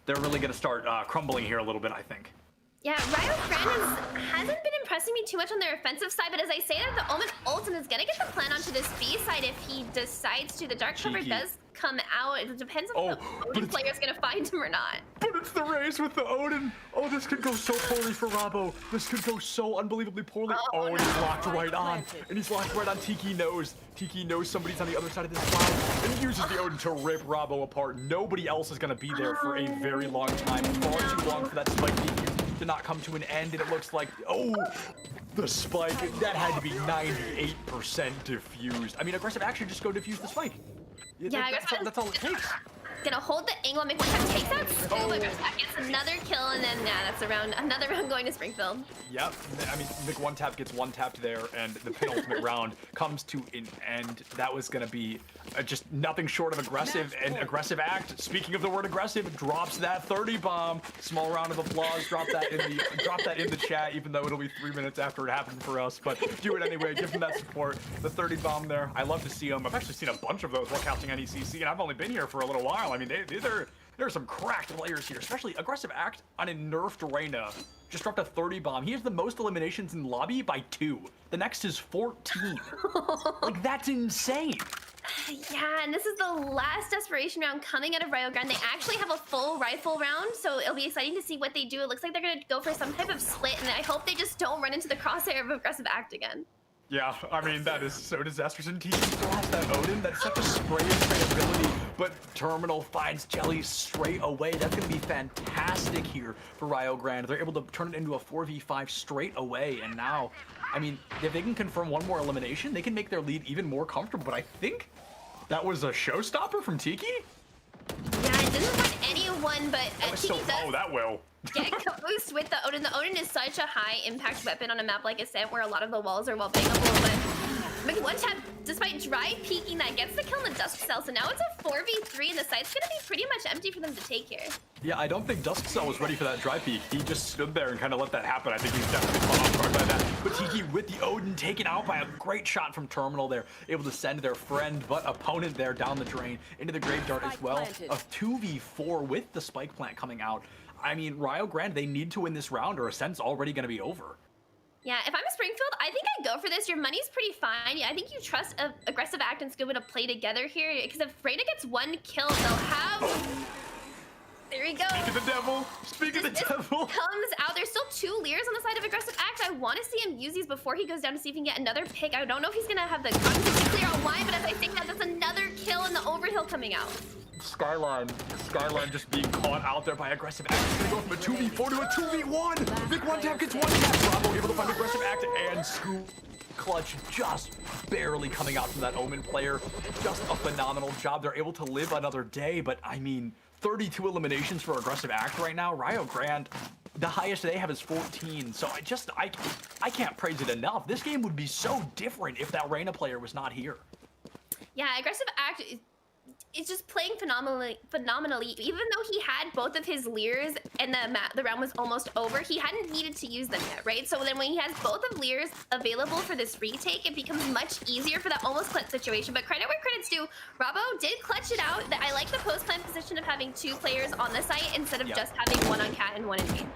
really going to start crumbling here a little bit, I think. Yeah, Rio Grande hasn't been impressing me too much on their offensive side, but as I say that, the Omen ult and is gonna get the plan onto this B side if he decides to. The dark cover does come out. It depends on if the Odin player is gonna find him or not. But it's the race with the Odin. Oh, this could go so poorly for Rabo. This could go so unbelievably poorly. Oh, and he's locked right on. And he's locked right on. Tiki knows. Tiki knows somebody's on the other side of this cloud. And he uses the Odin to rip Rabo apart. Nobody else is gonna be there for a very long time. Far too long for that spike to not come to an end, and it looks like, the spike, that had to be 98% diffused. I mean, aggressive action, just go defuse the spike. Yeah, that's all it takes. Gonna hold the angle, McOneTap takes out Scuba, gets another kill, and then that's another round going to Springfield. Yep, I mean, McOneTap gets one tapped there, and the penultimate round comes to an end. That was gonna be just nothing short of aggressive, and aggressive act, speaking of the word aggressive, drops that 30 bomb. Small round of applause, drop that in the chat, even though it'll be 3 minutes after it happened for us, but do it anyway, give them that support. The 30 bomb there, I love to see them. I've actually seen a bunch of those while casting NECC, and I've only been here for a little while. I mean, there are some cracked players here, especially aggressive act on a nerfed Reyna. Just dropped a 30 bomb. He has the most eliminations in lobby by 2. The next is 14. Like, that's insane. Yeah, and this is the last desperation round coming out of Rio Grande. They actually have a full rifle round, so it'll be exciting to see what they do. It looks like they're going to go for some type of split, and I hope they just don't run into the crosshair of aggressive act again. Yeah, I mean, that is so disastrous. And Tiki still has that Odin. That's such a spray and pray ability. But Terminal finds Jelly straight away. That's going to be fantastic here for Rio Grande. They're able to turn it into a 4v5 straight away. And now, I mean, if they can confirm one more elimination, they can make their lead even more comfortable. But I think that was a showstopper from Tiki? Yeah, it doesn't find anyone, but Tiki does that will. get caboosed with the Odin. The Odin is such a high impact weapon on a map like Ascent where a lot of the walls are well bangable, but One tap, despite dry peeking, that gets the kill in the Dusk Cell. So now it's a 4v3, and the site's gonna be pretty much empty for them to take here. Yeah, I don't think Dusk Cell was ready for that dry peek. He just stood there and kind of let that happen. I think he's definitely caught off guard by that. But Tiki with the Odin taken out by a great shot from Terminal there, able to send their friend but opponent there down the drain into the Grave Dart as well. A 2v4 with the Spike Plant coming out. I mean, Rio Grande, they need to win this round or Ascent's already going to be over. Yeah, if I'm a Springfield, I think I'd go for this. Your money's pretty fine. Yeah, I think you trust Aggressive Act and Scuba to play together here, because if Reyna gets one kill, they'll have... There we go. Speak of the devil. Speak of the devil. Comes out. There's still 2 Leers on the side of Aggressive Act. I want to see him use these before he goes down to see if he can get another pick. I don't know if he's going to have the confidence to clear online, but as I think that, that's another kill and the overhill coming out. Skyline just being caught out there by Aggressive Act. He's gonna go from a 2v4 to a 2v1. Big one tap gets one tap. Bravo able to find Aggressive Act and Scoop. Clutch just barely coming out from that Omen player. Just a phenomenal job. They're able to live another day, but I mean, 32 eliminations for Aggressive Act right now. Rio Grande, the highest they have is 14. So I can't praise it enough. This game would be so different if that Reyna player was not here. Yeah, Aggressive Act is just playing phenomenally. Even though he had both of his Leers and the round was almost over, he hadn't needed to use them yet, right? So then when he has both of Leers available for this retake, it becomes much easier for that almost clutch situation. But credit where credit's due, Bravo did clutch it out. I like the post-plan position of having 2 players on the site instead of just having one on Cat and one in main.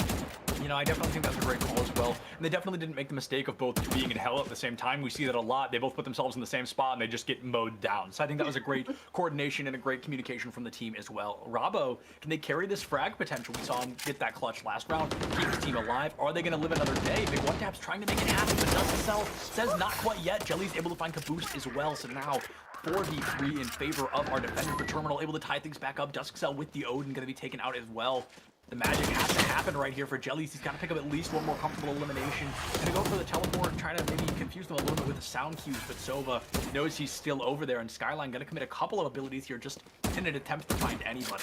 You know, I definitely think that's a great call as well. And they definitely didn't make the mistake of both being in hell at the same time. We see that a lot. They both put themselves in the same spot and they just get mowed down. So I think that was a great coordination and a great communication from the team as well. Rabo, can they carry this frag potential? We saw him get that clutch last round, keep his team alive. Are they going to live another day? Big One Tap's trying to make it happen, but doesn't sell. Says not quite yet. Jelly's able to find Caboose as well. So now 4v3 in favor of our defender for Terminal, able to tie things back up. Dusk Cell with the Odin going to be taken out as well. The magic has to happen right here for Jellies. He's got to pick up at least one more comfortable elimination. Gonna go for the teleport, trying to maybe confuse them a little bit with the sound cues, but Sova knows he's still over there, and Skyline gonna commit a couple of abilities here just in an attempt to find anybody.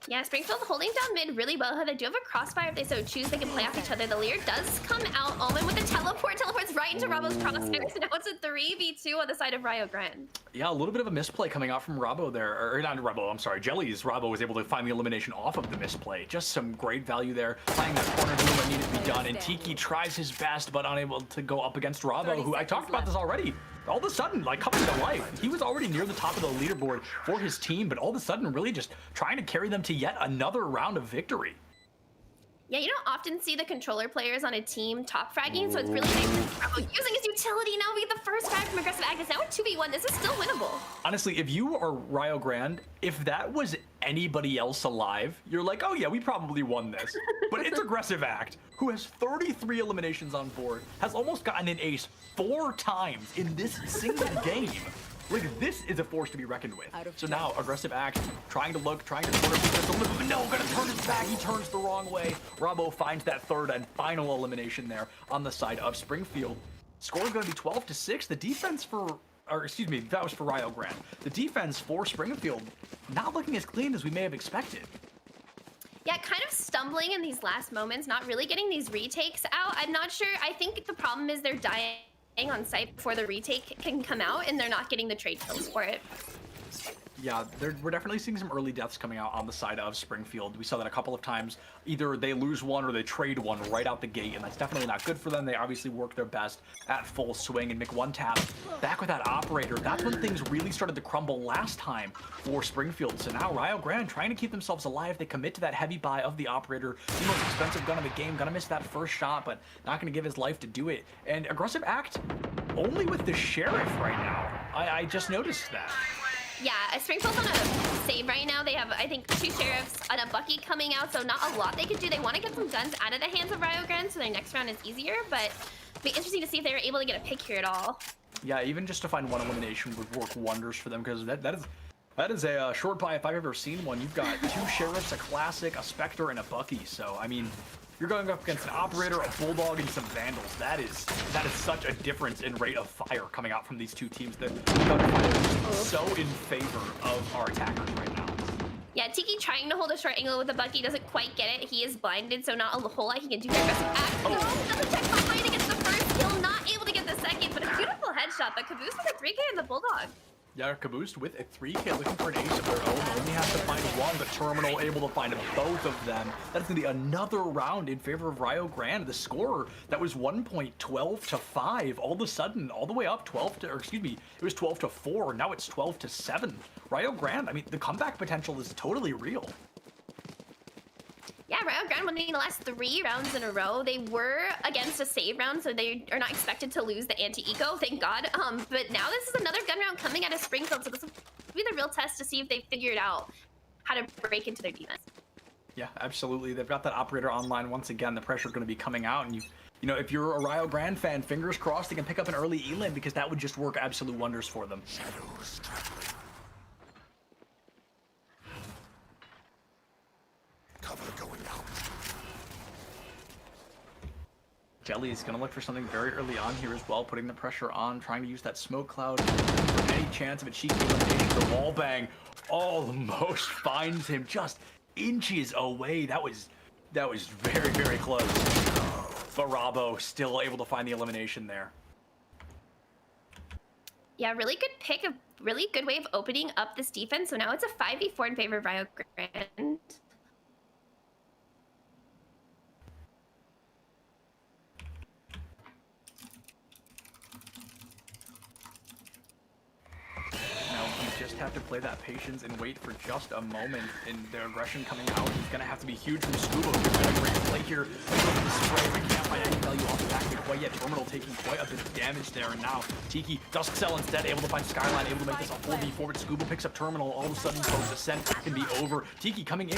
Yeah, Springfield holding down mid really well. They do have a crossfire if they so choose. They can play off each other. The Leer does come out. Omen with the teleport. Teleports right into Rabo's crosshairs. Now it's a 3v2 on the side of Rio Grande. Yeah, a little bit of a misplay coming out from Rabo there. Or not Rabo, I'm sorry. Jellies. Rabo was able to find the elimination off of the misplay. Just some great value there. Finding that corner duel that needed to be done. And Tiki tries his best, but unable to go up against Rabo, who I talked about this already. All of a sudden, like, coming to life. He was already near the top of the leaderboard for his team, but all of a sudden really just trying to carry them to yet another round of victory. Yeah, you don't often see the controller players on a team top fragging, so it's really nice to see Bravo using his utility. Now we get the first frag from Aggressive Act. It's now a 2v1. This is still winnable. Honestly, if you are Rio Grande, if that was anybody else alive, you're like, oh yeah, we probably won this. But it's Aggressive Act, who has 33 eliminations on board, has almost gotten an ace 4 times in this single game. Like, this is a force to be reckoned with. So now, Aggressive Act, trying to corner, but no, gonna turn his back, he turns the wrong way. Rabo finds that third and final elimination there on the side of Springfield. Score is gonna be 12-6. The defense that was for Rio Grande. The defense for Springfield, not looking as clean as we may have expected. Yeah, kind of stumbling in these last moments, not really getting these retakes out. I'm not sure. I think the problem is they're dying on site before the retake can come out, and they're not getting the trade kills for it. Yeah, we're definitely seeing some early deaths coming out on the side of Springfield. We saw that a couple of times. Either they lose one or they trade one right out the gate, and that's definitely not good for them. They obviously work their best at full swing, and Mick One Tap back with that operator. That's when things really started to crumble last time for Springfield. So now Rio Grande trying to keep themselves alive. They commit to that heavy buy of the operator, the most expensive gun of the game. Gonna miss that first shot, but not gonna give his life to do it. And Aggressive Act only with the Sheriff right now. I just noticed that. Yeah, Springfield's on a save right now. They have, I think, 2 Sheriffs and a Bucky coming out, so not a lot they could do. They want to get some guns out of the hands of Rio Grande, so their next round is easier, but it'll be interesting to see if they were able to get a pick here at all. Yeah, even just to find one elimination would work wonders for them, because that is a short buy if I've ever seen one. You've got 2 Sheriffs, a Classic, a Spectre, and a Bucky, so, I mean, you're going up against an Operator, a Bulldog, and some Vandals. That is such a difference in rate of fire coming out from these 2 teams. The gunfire is so in favor of our attackers right now. Yeah, Tiki trying to hold a short angle with the Bucky, doesn't quite get it. He is blinded, so not a whole lot he can do there. Aggressive Act, no, doesn't check behind, against the first kill, not able to get the second, but a beautiful headshot, but Caboose with a 3K in the Bulldog. Yeah, Caboose with a 3K looking for an ace of their own. Only has to find one, but Terminal able to find both of them. That's going to be another round in favor of Rio Grande. The score that was 1 point 12 to 5. All of a sudden, all the way up 12 to, or excuse me, it was 12 to 4. Now it's 12 to 7. Rio Grande, I mean, the comeback potential is totally real. Yeah, Rio Grande winning the last 3 rounds in a row. They were against a save round, so they are not expected to lose the anti-eco, thank God. But now this is another gun round coming out of Springfield, so this will be the real test to see if they figured out how to break into their defense. Yeah, absolutely. They've got that operator online once again. The pressure going to be coming out, and you know, if you're a Rio Grande fan, fingers crossed they can pick up an early E-lane because that would just work absolute wonders for them. Shadows traveling. Cover going out. Jelly is going to look for something very early on here as well, putting the pressure on, trying to use that smoke cloud for any chance of a cheeky elimination. The wall bang almost finds him just inches away. That was very, very close. But Rabo still able to find the elimination there. Yeah, really good pick, a really good way of opening up this defense. So now it's a 5v4 in favor of Rio Grande. Just have to play that patience and wait for just a moment. And their aggression coming out is going to have to be huge from Scuba, who's got a great play here. The spray, but can't find any value off the back of it quite yet. Terminal taking quite a bit of damage there, and now Tiki, Duskcell instead able to find Skyline, able to make this a 4v4, but Scuba picks up Terminal. All of a sudden, folks, Ascent can be over. Tiki coming in.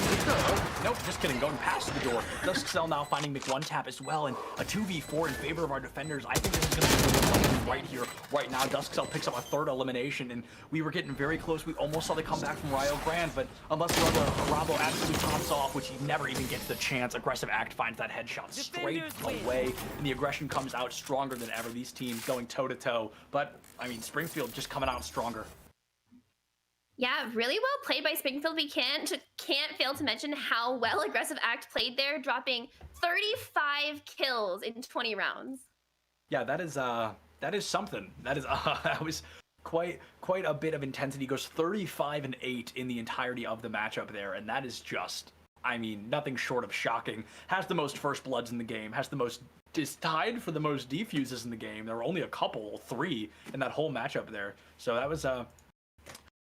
Nope, just kidding, going past the door. Duskcell now finding Mc1 tap as well, and a 2v4 in favor of our defenders. I think this is going to be the right here, right now. Duskcell picks up a 3rd elimination, and we were getting very close. We almost saw the comeback from Rio Grande, but unless Rabo absolutely pops off, which he never even gets the chance, Aggressive Act finds that headshot straight away, and the aggression comes out stronger than ever. These teams going toe-to-toe, but, I mean, Springfield just coming out stronger. Yeah, really well played by Springfield. We can't fail to mention how well Aggressive Act played there, dropping 35 kills in 20 rounds. Yeah, that is something. That was quite a bit of intensity. Goes 35-8 in the entirety of the matchup there, and that is just, I mean, nothing short of shocking. Has the most first bloods in the game, is tied for the most defuses in the game. There were only a couple, 3 in that whole matchup there. So that was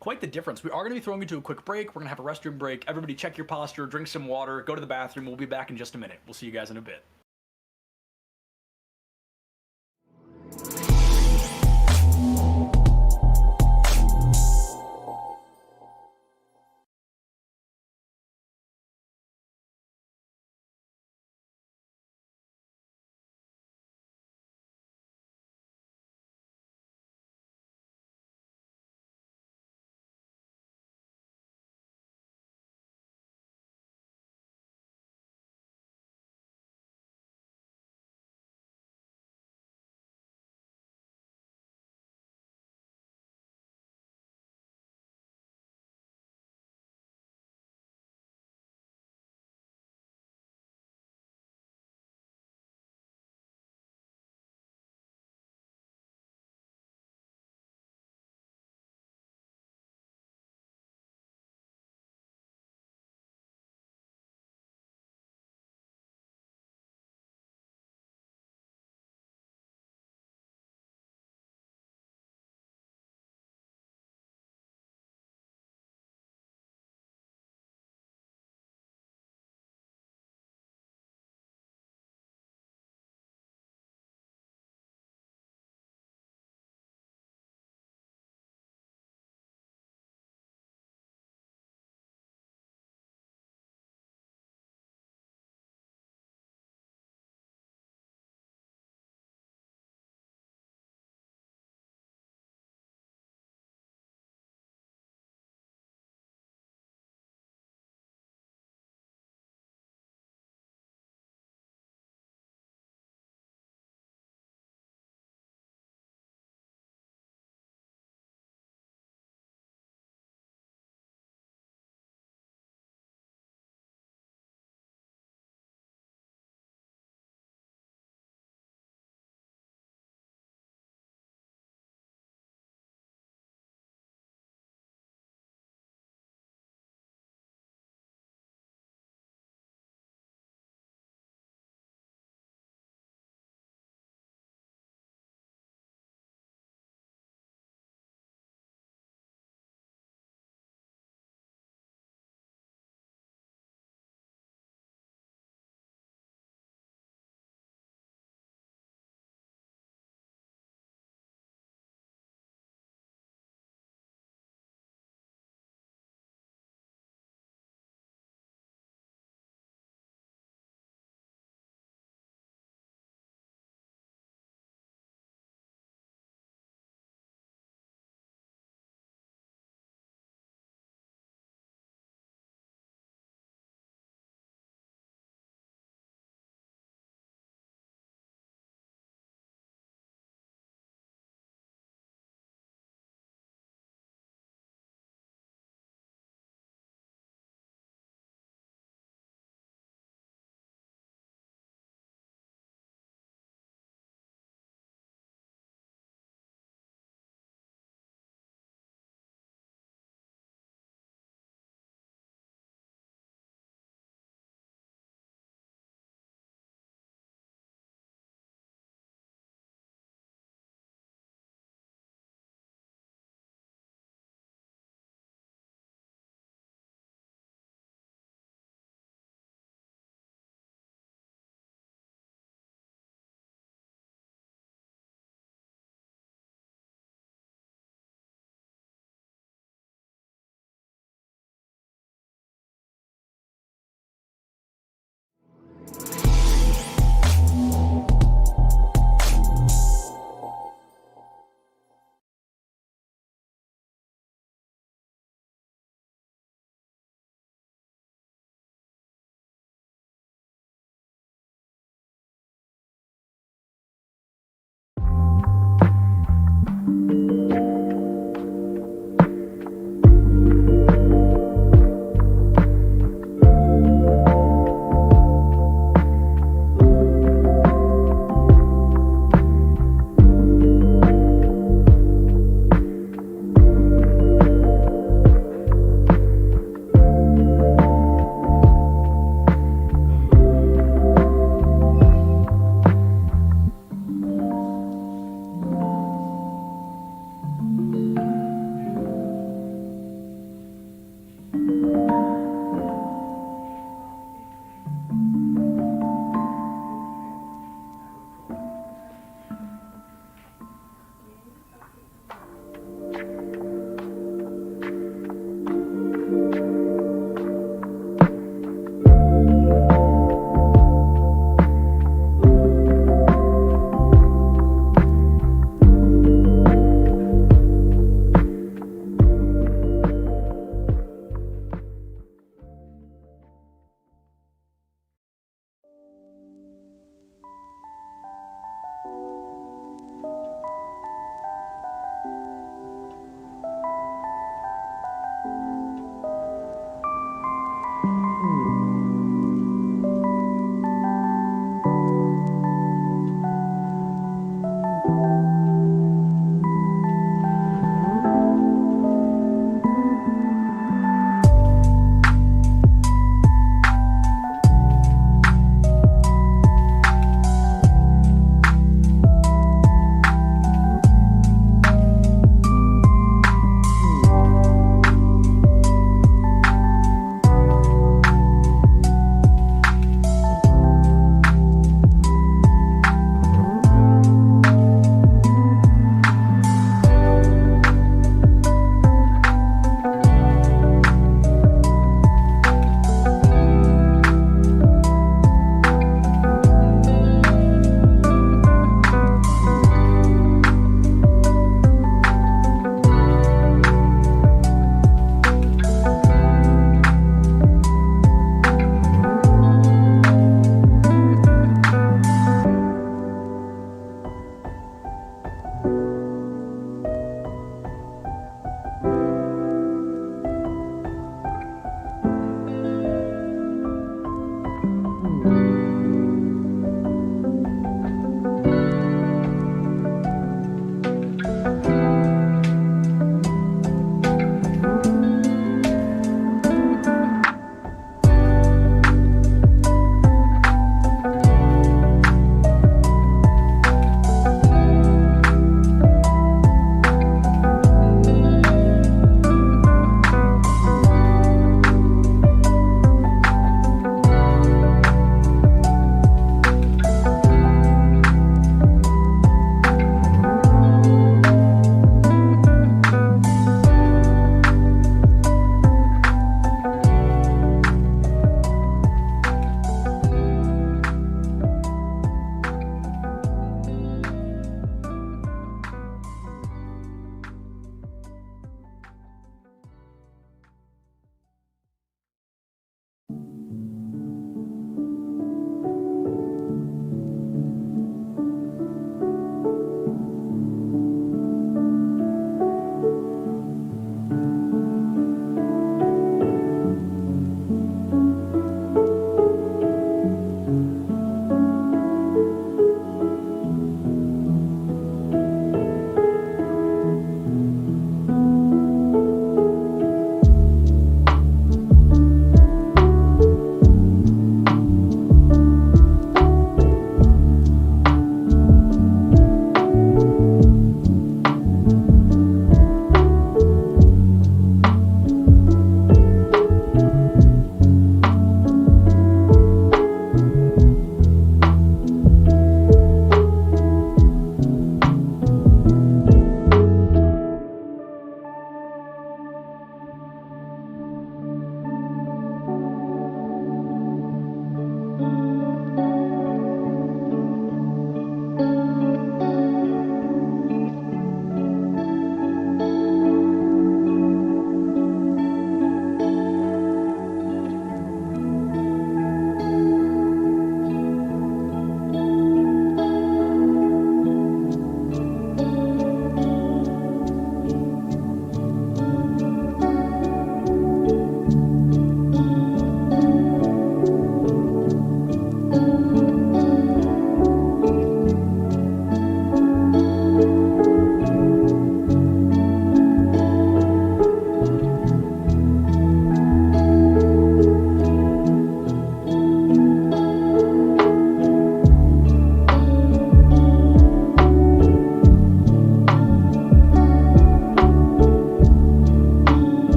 quite the difference. We are going to be throwing into a quick break. We're going to have a restroom break. Everybody check your posture, drink some water, go to the bathroom. We'll be back in just a minute. We'll see you guys in a bit.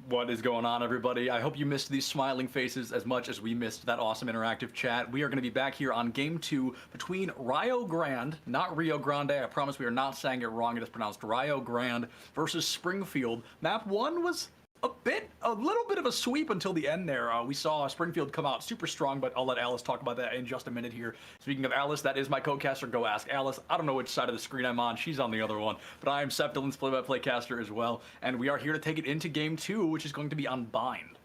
What is going on, everybody? I hope you missed these smiling faces as much as we missed that awesome interactive chat. We are going to be back here on Game 2 between Rio Grande, not Rio Grande, I promise we are not saying it wrong, it is pronounced Rio Grande, versus Springfield. Map 1 was a little bit of a sweep until the end there. We saw Springfield come out super strong, but I'll let Alice talk about that in just a minute here. Speaking of Alice, that is my co-caster. Go ask Alice. I don't know which side of the screen I'm on. She's on the other one. But I am Seth Dillon's play-by-play caster as well, and we are here to take it into Game 2, which is going to be on Bind.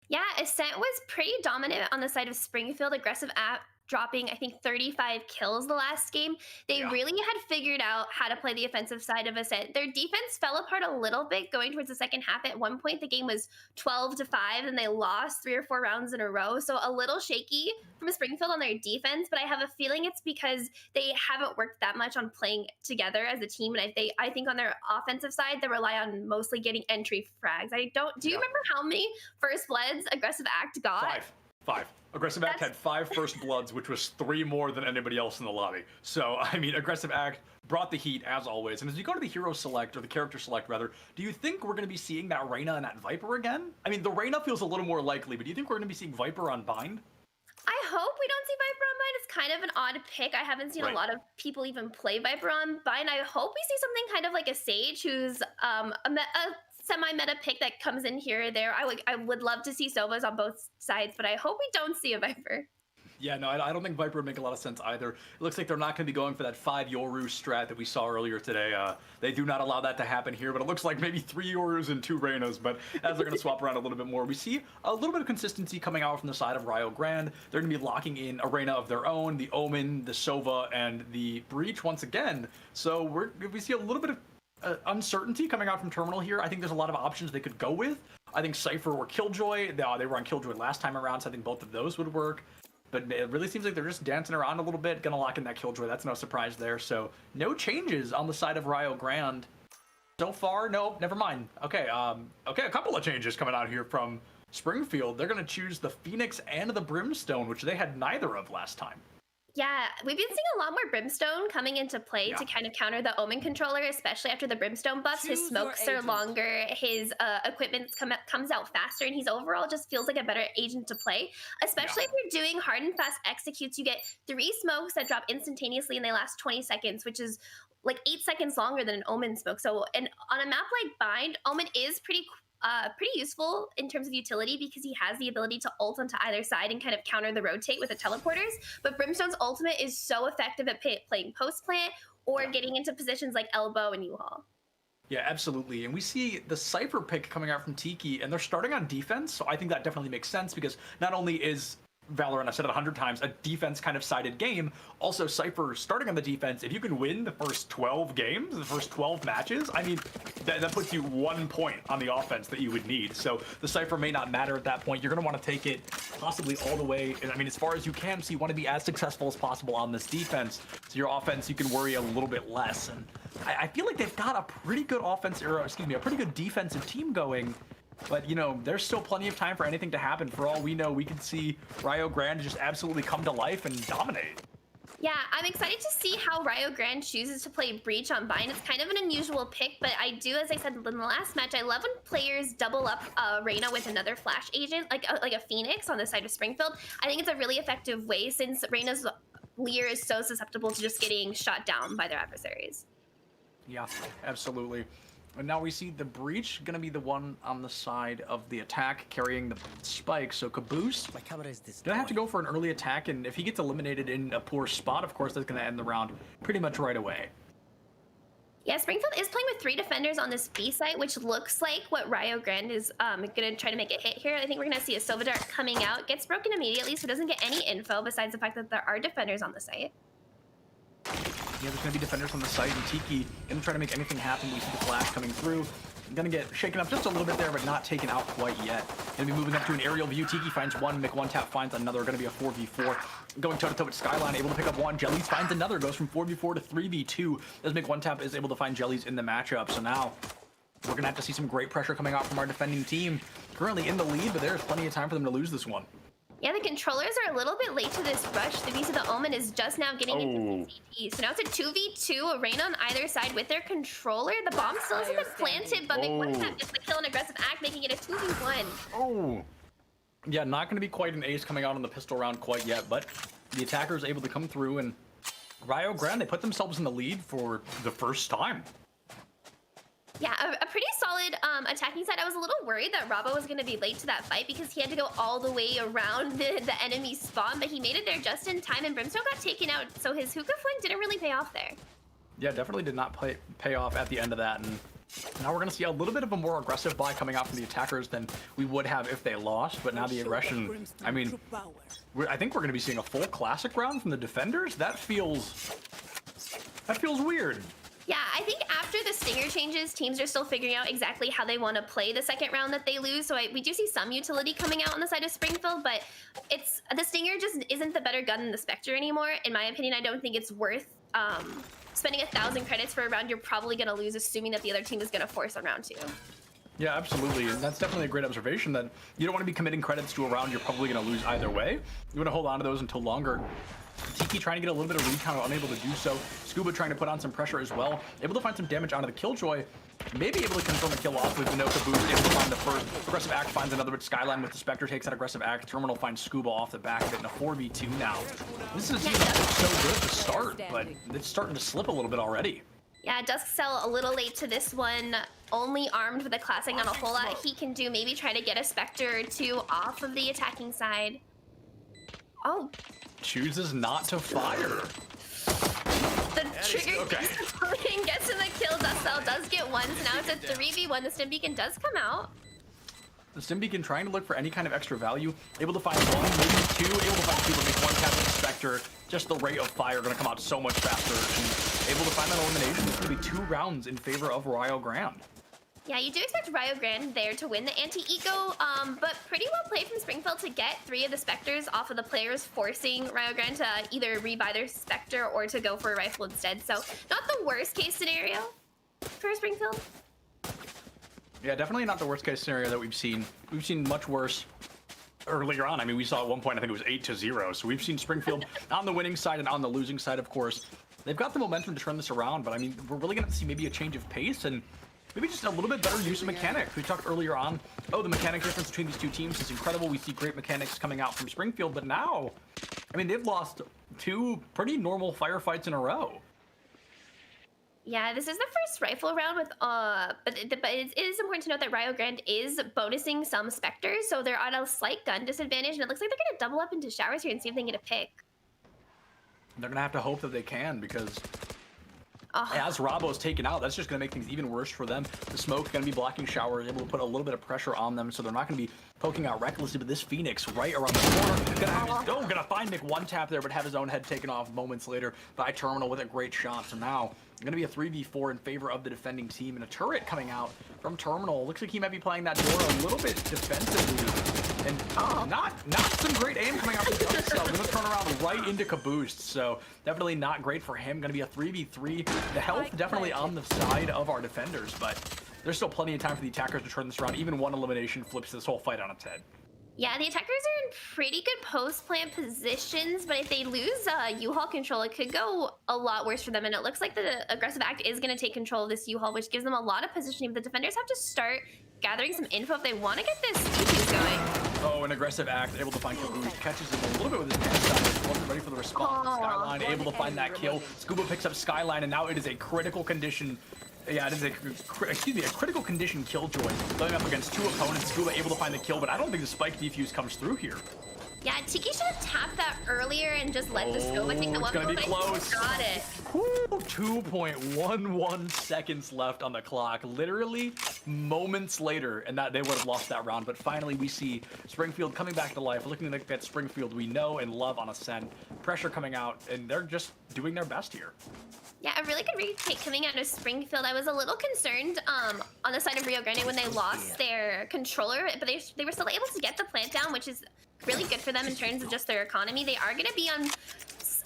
Yeah, Ascent was pretty dominant on the side of Springfield. Aggressive app dropping, I think, 35 kills the last game. They really had figured out how to play the offensive side of Ascent. Their defense fell apart a little bit going towards the second half. At one point, the game was 12-5, and they lost 3 or 4 rounds in a row. So a little shaky from Springfield on their defense, but I have a feeling it's because they haven't worked that much on playing together as a team. And I think on their offensive side, they rely on mostly getting entry frags. Do you remember how many First Bloods Aggressive Act got? Five. Aggressive Act had 5 First Bloods, which was 3 more than anybody else in the lobby. So, I mean, Aggressive Act brought the heat, as always. And as you go to the hero select, or the character select, rather, do you think we're going to be seeing that Reyna and that Viper again? I mean, the Reyna feels a little more likely, but do you think we're going to be seeing Viper on Bind? I hope we don't see Viper on Bind. It's kind of an odd pick. I haven't seen a lot of people even play Viper on Bind. I hope we see something kind of like a Sage, who's a semi-meta pick that comes in here or there. I would love to see Sovas on both sides, but I hope we don't see a Viper. Yeah, no, I don't think Viper would make a lot of sense either. It looks like they're not going to be going for that 5 Yoru strat that we saw earlier today. They do not allow that to happen here, but it looks like maybe 3 Yorus and 2 Reynas, but as they're going to swap around a little bit more, we see a little bit of consistency coming out from the side of Rio Grande. They're going to be locking in a Reyna of their own, the Omen, the Sova, and the Breach once again. So we see a little bit of uncertainty coming out from Terminal here. I think there's a lot of options they could go with. I think Cypher or Killjoy, they were on Killjoy last time around, so I think both of those would work. But it really seems like they're just dancing around a little bit, gonna lock in that Killjoy. That's no surprise there. So no changes on the side of Rio Grande so far. No, never mind. Okay, a couple of changes coming out here from Springfield. They're gonna choose the Phoenix and the Brimstone, which they had neither of last time. Yeah, we've been seeing a lot more Brimstone coming into play to kind of counter the Omen controller, especially after the Brimstone buffs. His smokes are longer, his equipment comes out faster, and he's overall just feels like a better agent to play. Especially if you're doing hard and fast executes, you get 3 smokes that drop instantaneously and they last 20 seconds, which is like 8 seconds longer than an Omen smoke. So, and on a map like Bind, Omen is pretty useful in terms of utility because he has the ability to ult onto either side and kind of counter the rotate with the teleporters. But Brimstone's ultimate is so effective at playing post plant or getting into positions like elbow and U-Haul. Yeah, absolutely. And we see the Cypher pick coming out from Tiki, and they're starting on defense, so I think that definitely makes sense because not only is Valorant, I've said it 100 times, a defense kind of sided game. Also, Cypher starting on the defense, if you can win the first 12 games, the first 12 matches, I mean, that puts you 1 point on the offense that you would need. So the Cypher may not matter at that point. You're going to want to take it possibly all the way. And I mean, as far as you can, so you want to be as successful as possible on this defense. So your offense, you can worry a little bit less. And I feel like they've got a pretty good offense, or excuse me, a pretty good defensive team going. But, you know, there's still plenty of time for anything to happen. For all we know, we can see Rio Grande just absolutely come to life and dominate. Yeah, I'm excited to see how Rio Grande chooses to play Breach on Bind. It's kind of an unusual pick, but I do, as I said in the last match, I love when players double up Reyna with another flash agent, like a Phoenix on the side of Springfield. I think it's a really effective way since Reyna's Leer is so susceptible to just getting shot down by their adversaries. Yeah, absolutely. And now we see the Breach going to be the one on the side of the attack carrying the spike. So Caboose gonna have to go for an early attack, and if he gets eliminated in a poor spot, of course, that's going to end the round pretty much right away. Yeah, Springfield is playing with 3 defenders on this B site, which looks like what Rio Grande is going to try to make a hit here. I think we're going to see a Sova Dart coming out. Gets broken immediately, so doesn't get any info besides the fact that there are defenders on the site. Yeah, there's going to be defenders on the site, and Tiki going to try to make anything happen. We see the flash coming through. Gonna get shaken up just a little bit there, but not taken out quite yet. Gonna be moving up to an aerial view. Tiki finds one, Mc1tap finds another. Gonna be a 4v4. Going toe-to-toe with Skyline, able to pick up one. Jellies finds another, goes from 4v4 to 3v2 as Mc1tap is able to find Jellies in the matchup. So now we're gonna have to see some great pressure coming out from our defending team. Currently in the lead, but there's plenty of time for them to lose this one. Yeah, the controllers are a little bit late to this rush. The Beast of the Omen is just now getting into CT. So now it's a 2v2, a rain on either side with their controller. The bomb still hasn't been planted, but Mc1tap gets the kill and aggressive act, making it a 2v1. Oh. Yeah, not going to be quite an ace coming out on the pistol round quite yet, but the attacker is able to come through, and Rio Grande, they put themselves in the lead for the first time. Yeah, a pretty solid attacking side. I was a little worried that Robbo was going to be late to that fight because he had to go all the way around the enemy spawn, but he made it there just in time, and Brimstone got taken out, so his hookah fling didn't really pay off there. Yeah, definitely did not pay off at the end of that, and now we're going to see a little bit of a more aggressive buy coming out from the attackers than we would have if they lost, but now the aggression, I mean, I think we're going to be seeing a full classic round from the defenders. That feels weird. Yeah, I think after the Stinger changes, teams are still figuring out exactly how they want to play the second round that they lose. So we do see some utility coming out on the side of Springfield, but the Stinger just isn't the better gun than the Spectre anymore. In my opinion, I don't think it's worth spending 1,000 credits for a round you're probably going to lose, assuming that the other team is going to force on round 2. Yeah, absolutely, and that's definitely a great observation that you don't want to be committing credits to a round you're probably going to lose either way. You want to hold on to those until longer. Tiki trying to get a little bit of recon, unable to do so. Scuba trying to put on some pressure as well. Able to find some damage onto the Killjoy. Maybe able to confirm a kill off with the Noka boost. Able to find the first. Aggressive Act finds another, but Skyline with the Spectre takes that Aggressive Act. Terminal finds Scuba off the back of it in a 4v2 now. This is a team that's so good to start, but it's starting to slip a little bit already. Yeah, Dusk Cell a little late to this one. Only armed with a classic, not a whole lot he can do. Maybe try to get a Spectre or two off of the attacking side. Oh. Chooses not to fire. The trigger gets in the kill. Dusk Cell does get one, so now it's a 3v1. The Stim Beacon does come out. The Stim Beacon trying to look for any kind of extra value. Able to find one, maybe two. Able to find two, but make one tap with the Spectre. Just the rate of fire going to come out so much faster. And able to find that elimination. It's going to be 2 rounds in favor of Rio Grande. Yeah, you do expect Rio Grande there to win the anti-eco, but pretty well played from Springfield to get 3 of the Spectres off of the players, forcing Rio Grande to either rebuy their Spectre or to go for a rifle instead. So not the worst case scenario for Springfield. Yeah, definitely not the worst case scenario that we've seen. We've seen much worse earlier on. I mean, we saw at one point, I think it was 8-0. So we've seen Springfield on the winning side and on the losing side, of course. They've got the momentum to turn this around, but I mean, we're really going to see maybe a change of pace and maybe just a little bit better use of mechanics. We talked earlier on, oh, the mechanic difference between these two teams is incredible. We see great mechanics coming out from Springfield, but now, I mean, they've lost 2 pretty normal firefights in a row. Yeah, this is the first rifle round with, but it is important to note that Rio Grande is bonusing some Spectres, so they're at a slight gun disadvantage, and it looks like they're going to double up into showers here and see if they can get a pick. They're going to have to hope that they can, because as Robbo's taken out, that's just going to make things even worse for them. The smoke going to be blocking showers, able to put a little bit of pressure on them, so they're not going to be poking out recklessly. But this Phoenix right around the corner, gonna find Mc1tap there, but have his own head taken off moments later by Terminal with a great shot. So now going to be a 3v4 in favor of the defending team, and a turret coming out from Terminal. Looks like he might be playing that door a little bit defensively. And not some great aim coming out from Dusk Cell. Gonna turn around right into Caboose, so definitely not great for him. Gonna be a 3v3. The health definitely on the side of our defenders, but there's still plenty of time for the attackers to turn this around. Even one elimination flips this whole fight on its head. Yeah, the attackers are in pretty good post-plant positions, but if they lose U-Haul control, it could go a lot worse for them. And it looks like the aggressive act is going to take control of this U-Haul, which gives them a lot of positioning. But the defenders have to start gathering some info if they want to get this defuse going. Oh, an aggressive act, able to find Caboose, catches him a little bit with his pants down, wasn't ready for the response. Skyline able to find that kill. Scuba picks up Skyline, and now it is a critical condition. Yeah, it is a critical condition Killjoy going up against 2 opponents. Scuba able to find the kill, but I don't think the spike defuse comes through here. Yeah, Tiki should have tapped that earlier and just let this go. I think the it's one gonna be moment close. got it. Whew, 2.11 seconds left on the clock. Literally moments later, and that they would have lost that round. But finally, we see Springfield coming back to life, looking at that Springfield we know and love on Ascent. Pressure coming out, and they're just doing their best here. Yeah, a really good retake coming out of Springfield. I was a little concerned on the side of Rio Grande when they lost their controller, but they were still able to get the plant down, which is really good for them in terms of just their economy. They are going to be on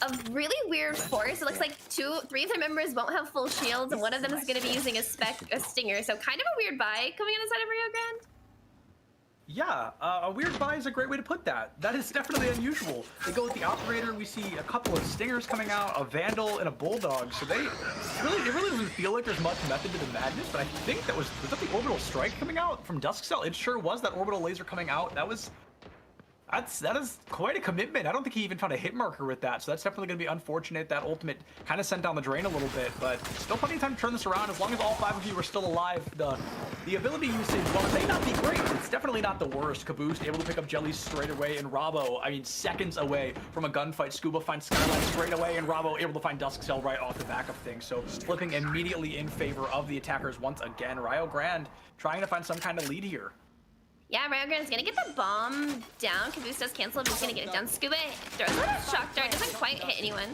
a really weird force. It looks like 3 of their members won't have full shields, and one of them is going to be using a stinger. So kind of a weird buy coming on the side of Rio Grande. Yeah, a weird buy is a great way to put that. That is definitely unusual. They go with the operator. We see a couple of stingers coming out, a vandal and a bulldog. So it really doesn't feel like there's much method to the madness. But I think was that the orbital strike coming out from Dusk Cell? It sure was. That orbital laser coming out. That is quite a commitment. I don't think he even found a hit marker with that, so that's definitely going to be unfortunate. That ultimate kind of sent down the drain a little bit, but still plenty of time to turn this around. As long as all 5 of you are still alive, the ability usage, while it may not be great, it's definitely not the worst. Caboose able to pick up Jellies straight away, and Rabo, I mean, seconds away from a gunfight. Scuba finds Skyline straight away, and Rabo able to find Dusk Cell right off the back of things. So flipping immediately in favor of the attackers once again. Rio Grande trying to find some kind of lead here. Yeah, Rio Grande's gonna get the bomb down. Caboose does cancel, but he's gonna get it down. Scuba throws out a shock dart, doesn't quite hit anyone.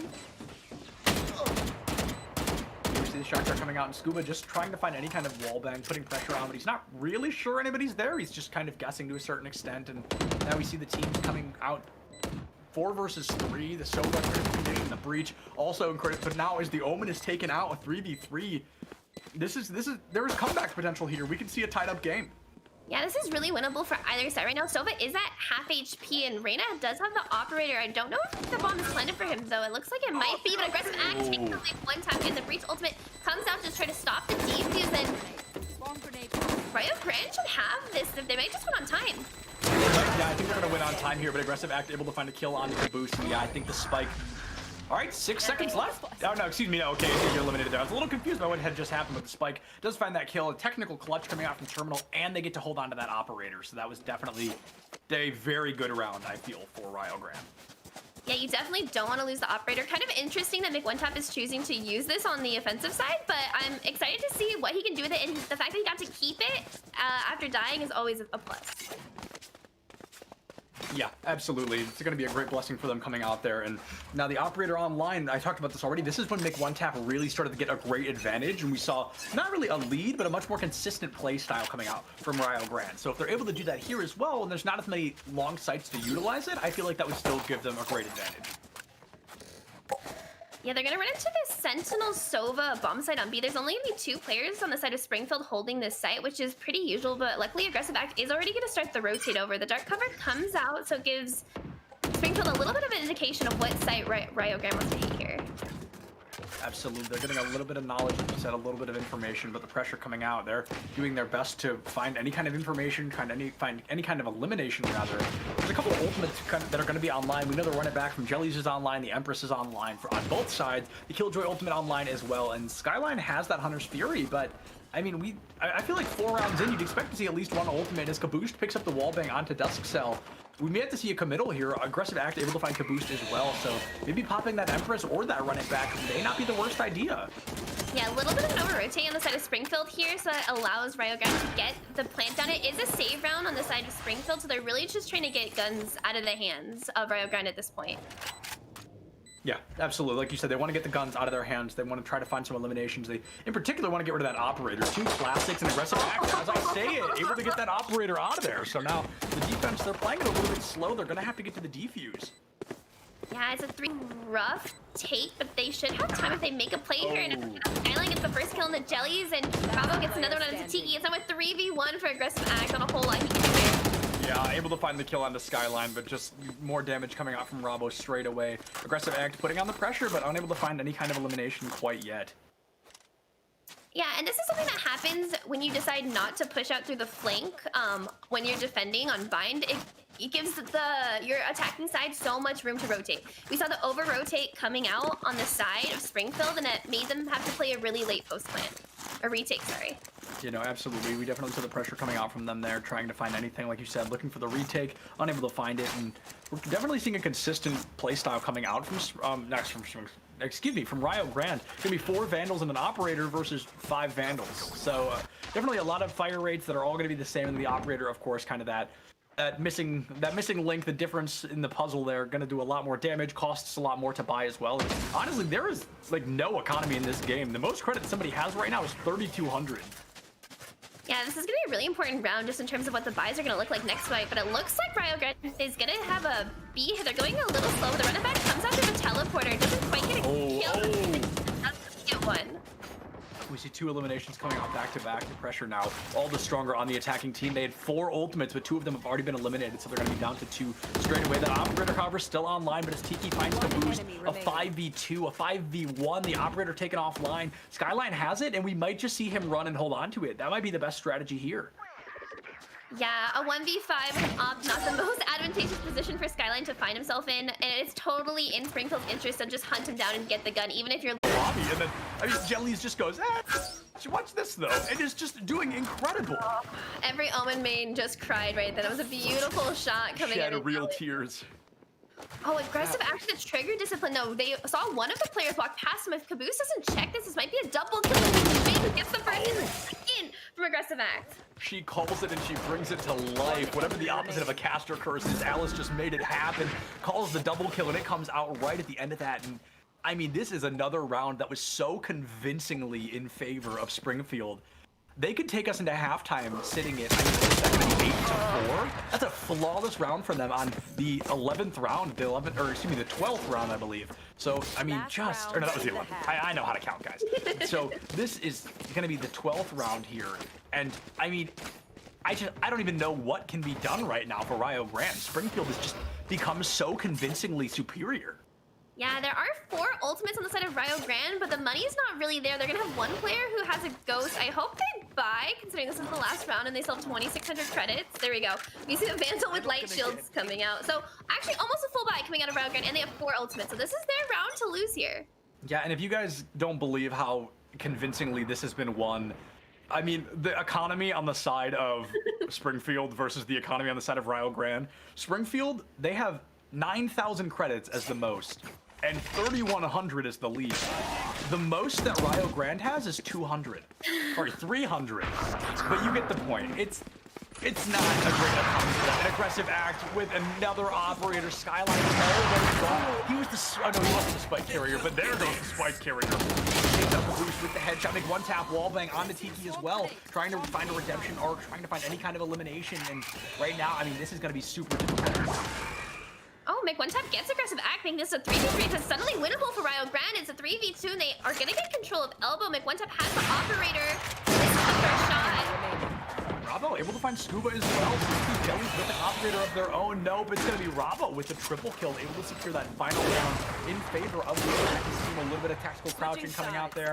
You see the shock dart coming out, and Scuba just trying to find any kind of wall bang, putting pressure on, but he's not really sure anybody's there. He's just kind of guessing to a certain extent, and now we see the teams coming out 4 versus 3. The Sova critical condition, the breach also in credit, but now as the Omen is taken out, a 3v3. There is comeback potential here. We can see a tied up game. Yeah, this is really winnable for either side right now. Sova is at half HP, and Reyna does have the operator. I don't know if the bomb is planted for him, though. It looks like it might be, but aggressive act taking the lead one time, and the breach ultimate comes out to try to stop the defuse, and Rio Grande should have this. They might just win on time. Yeah, I think they're going to win on time here, but aggressive act able to find a kill on the Caboose, and yeah, I think the spike. All right, 6 seconds left. Oh, no, excuse me. No, okay, I think you're eliminated there. I was a little confused by what had just happened, but the spike does find that kill. A technical clutch coming out from Terminal, and they get to hold on to that operator. So that was definitely a very good round, I feel, for Rio Grande. Yeah, you definitely don't want to lose the operator. Kind of interesting that McOneTap is choosing to use this on the offensive side, but I'm excited to see what he can do with it, and the fact that he got to keep it after dying is always a plus. Yeah, absolutely. It's going to be a great blessing for them coming out there. And now the operator online, I talked about this already. This is when McOneTap really started to get a great advantage, and we saw not really a lead, but a much more consistent play style coming out from Rio Grande. So if they're able to do that here as well, and there's not as many long sights to utilize it, I feel like that would still give them a great advantage. Yeah, they're gonna run into the Sentinel Sova bomb site on B. There's only gonna be 2 players on the side of Springfield holding this site, which is pretty usual, but luckily aggressive act is already gonna start the rotate over. The dark cover comes out, so it gives Springfield a little bit of an indication of what site Rio Grande wants to hit here. Absolutely. They're getting a little bit of knowledge, like you said, a little bit of information, but the pressure coming out, they're doing their best to find any kind of information, find any kind of elimination, rather. There's a couple of ultimates that are going to be online. We know the run it back from Jellies is online, the Empress is online on both sides, the Killjoy ultimate online as well, and Skyline has that Hunter's Fury, but I mean, I feel like 4 rounds in, you'd expect to see at least one ultimate as Caboose picks up the wallbang onto Dusk Cell. We may have to see a committal here. Aggressive act able to find Caboose as well, so maybe popping that Empress or that run it back may not be the worst idea. Yeah, a little bit of an over-rotate on the side of Springfield here, so that allows Rio Grande to get the plant down. It is a save round on the side of Springfield, so they're really just trying to get guns out of the hands of Rio Grande at this point. Yeah, absolutely. Like you said, they want to get the guns out of their hands. They want to try to find some eliminations. They, in particular, want to get rid of that operator. 2 classics and aggressive act, as I say it, able to get that operator out of there. So now the defense, they're playing it a little bit slow. They're going to have to get to the defuse. Yeah, it's a 3 rough take, but they should have time if they make a play here. And Skyline gets the first kill in the Jellies, and Bravo gets another one on the Tiki. It's now a 3v1 for aggressive act on a whole lot he can do there. Yeah, able to find the kill on the Skyline, but just more damage coming out from Rabo straight away. Aggressive act putting on the pressure, but unable to find any kind of elimination quite yet. Yeah, and this is something that happens when you decide not to push out through the flank when you're defending on bind. It gives your attacking side so much room to rotate. We saw the over-rotate coming out on the side of Springfield, and it made them have to play a really late post plant. A retake, sorry. You know, absolutely. We definitely saw the pressure coming out from them there, trying to find anything, like you said, looking for the retake, unable to find it, and we're definitely seeing a consistent playstyle coming out from from Rio Grande. Gonna be 4 Vandals and an Operator versus 5 Vandals. So definitely a lot of fire rates that are all gonna be the same, and the Operator, of course, kind of that missing link, the difference in the puzzle there, gonna do a lot more damage, costs a lot more to buy as well. And honestly, there is like no economy in this game. The most credit somebody has right now is 3,200. Yeah, this is going to be a really important round just in terms of what the buys are going to look like next fight, but it looks like Rio Grande is going to have a B hit. They're going a little slow, but the runabout comes out of a teleporter. Doesn't quite get a kill. Doesn't get one. We see 2 eliminations coming out back-to-back. The pressure now all the stronger on the attacking team. They had 4 ultimates, but 2 of them have already been eliminated, so they're going to be down to 2 straight away. That Operator, however, still online, but as Tiki finds the boost, a 5v2, a 5v1, the Operator taken offline. Skyline has it, and we might just see him run and hold on to it. That might be the best strategy here. Yeah, a 1v5 with an op, not the most advantageous position for Skyline to find himself in, and it's totally in Springfield's interest to just hunt him down and get the gun, even if you're... Lobby, and then, I mean, Jellies just goes, watch this, though, and is just doing incredible. Every Omen main just cried right then. That was a beautiful shot coming out Shed of real tears. Oh, aggressive action to trigger discipline. No, they saw one of the players walk past him. If Caboose doesn't check this might be a double kill. Who gets the first and the second from aggressive act. She calls it and she brings it to life. Whatever the opposite of a caster curse is, Alice just made it happen. Calls the double kill, and it comes out right at the end of that. And I mean, this is another round that was so convincingly in favor of Springfield. They could take us into halftime sitting at 8-4. That's a flawless round for them on the 11th round, the 12th round, I believe. So, I mean, or no, that was the 11th. I know how to count, guys. So, this is going to be the 12th round here. And, I mean, I don't even know what can be done right now for Rio Grande. Springfield has just become so convincingly superior. Yeah, there are 4 ultimates on the side of Rio Grande, but the money's not really there. They're going to have one player who has a ghost. I hope they buy, considering this is the last round, and they still have 2,600 credits. There we go. You see the Vandal with light shields coming out. So, actually, almost a full buy coming out of Rio Grande, and they have 4 ultimates. So this is their round to lose here. Yeah, and if you guys don't believe how convincingly this has been won, I mean, the economy on the side of Springfield versus the economy on the side of Rio Grande. Springfield, they have 9,000 credits as the most, and 3,100 is the least. The most that Rio Grande has is 200, or 300. But you get the point. It's not a great economy for them. An aggressive act with another Operator. Skyline is already gone. He was the, oh no, he wasn't the spike carrier, but there goes the spike carrier. Takes up the boost with the headshot, make one tap wallbang on the Tiki as well, trying to find a redemption arc, trying to find any kind of elimination. And right now, I mean, this is going to be super difficult. Oh, make one tap gets aggressive act, making this a 3v3. It's suddenly winnable for Rio Grande. It's a 3v2, and they are going to get control of elbow. Make one tap has the Operator. This is the first shot. Bravo able to find Scuba as well. Jellies with an Operator of their own. Nope, it's going to be Bravo with the triple kill, able to secure that final round in favor of the attacking team. A little bit of tactical crouching coming out there.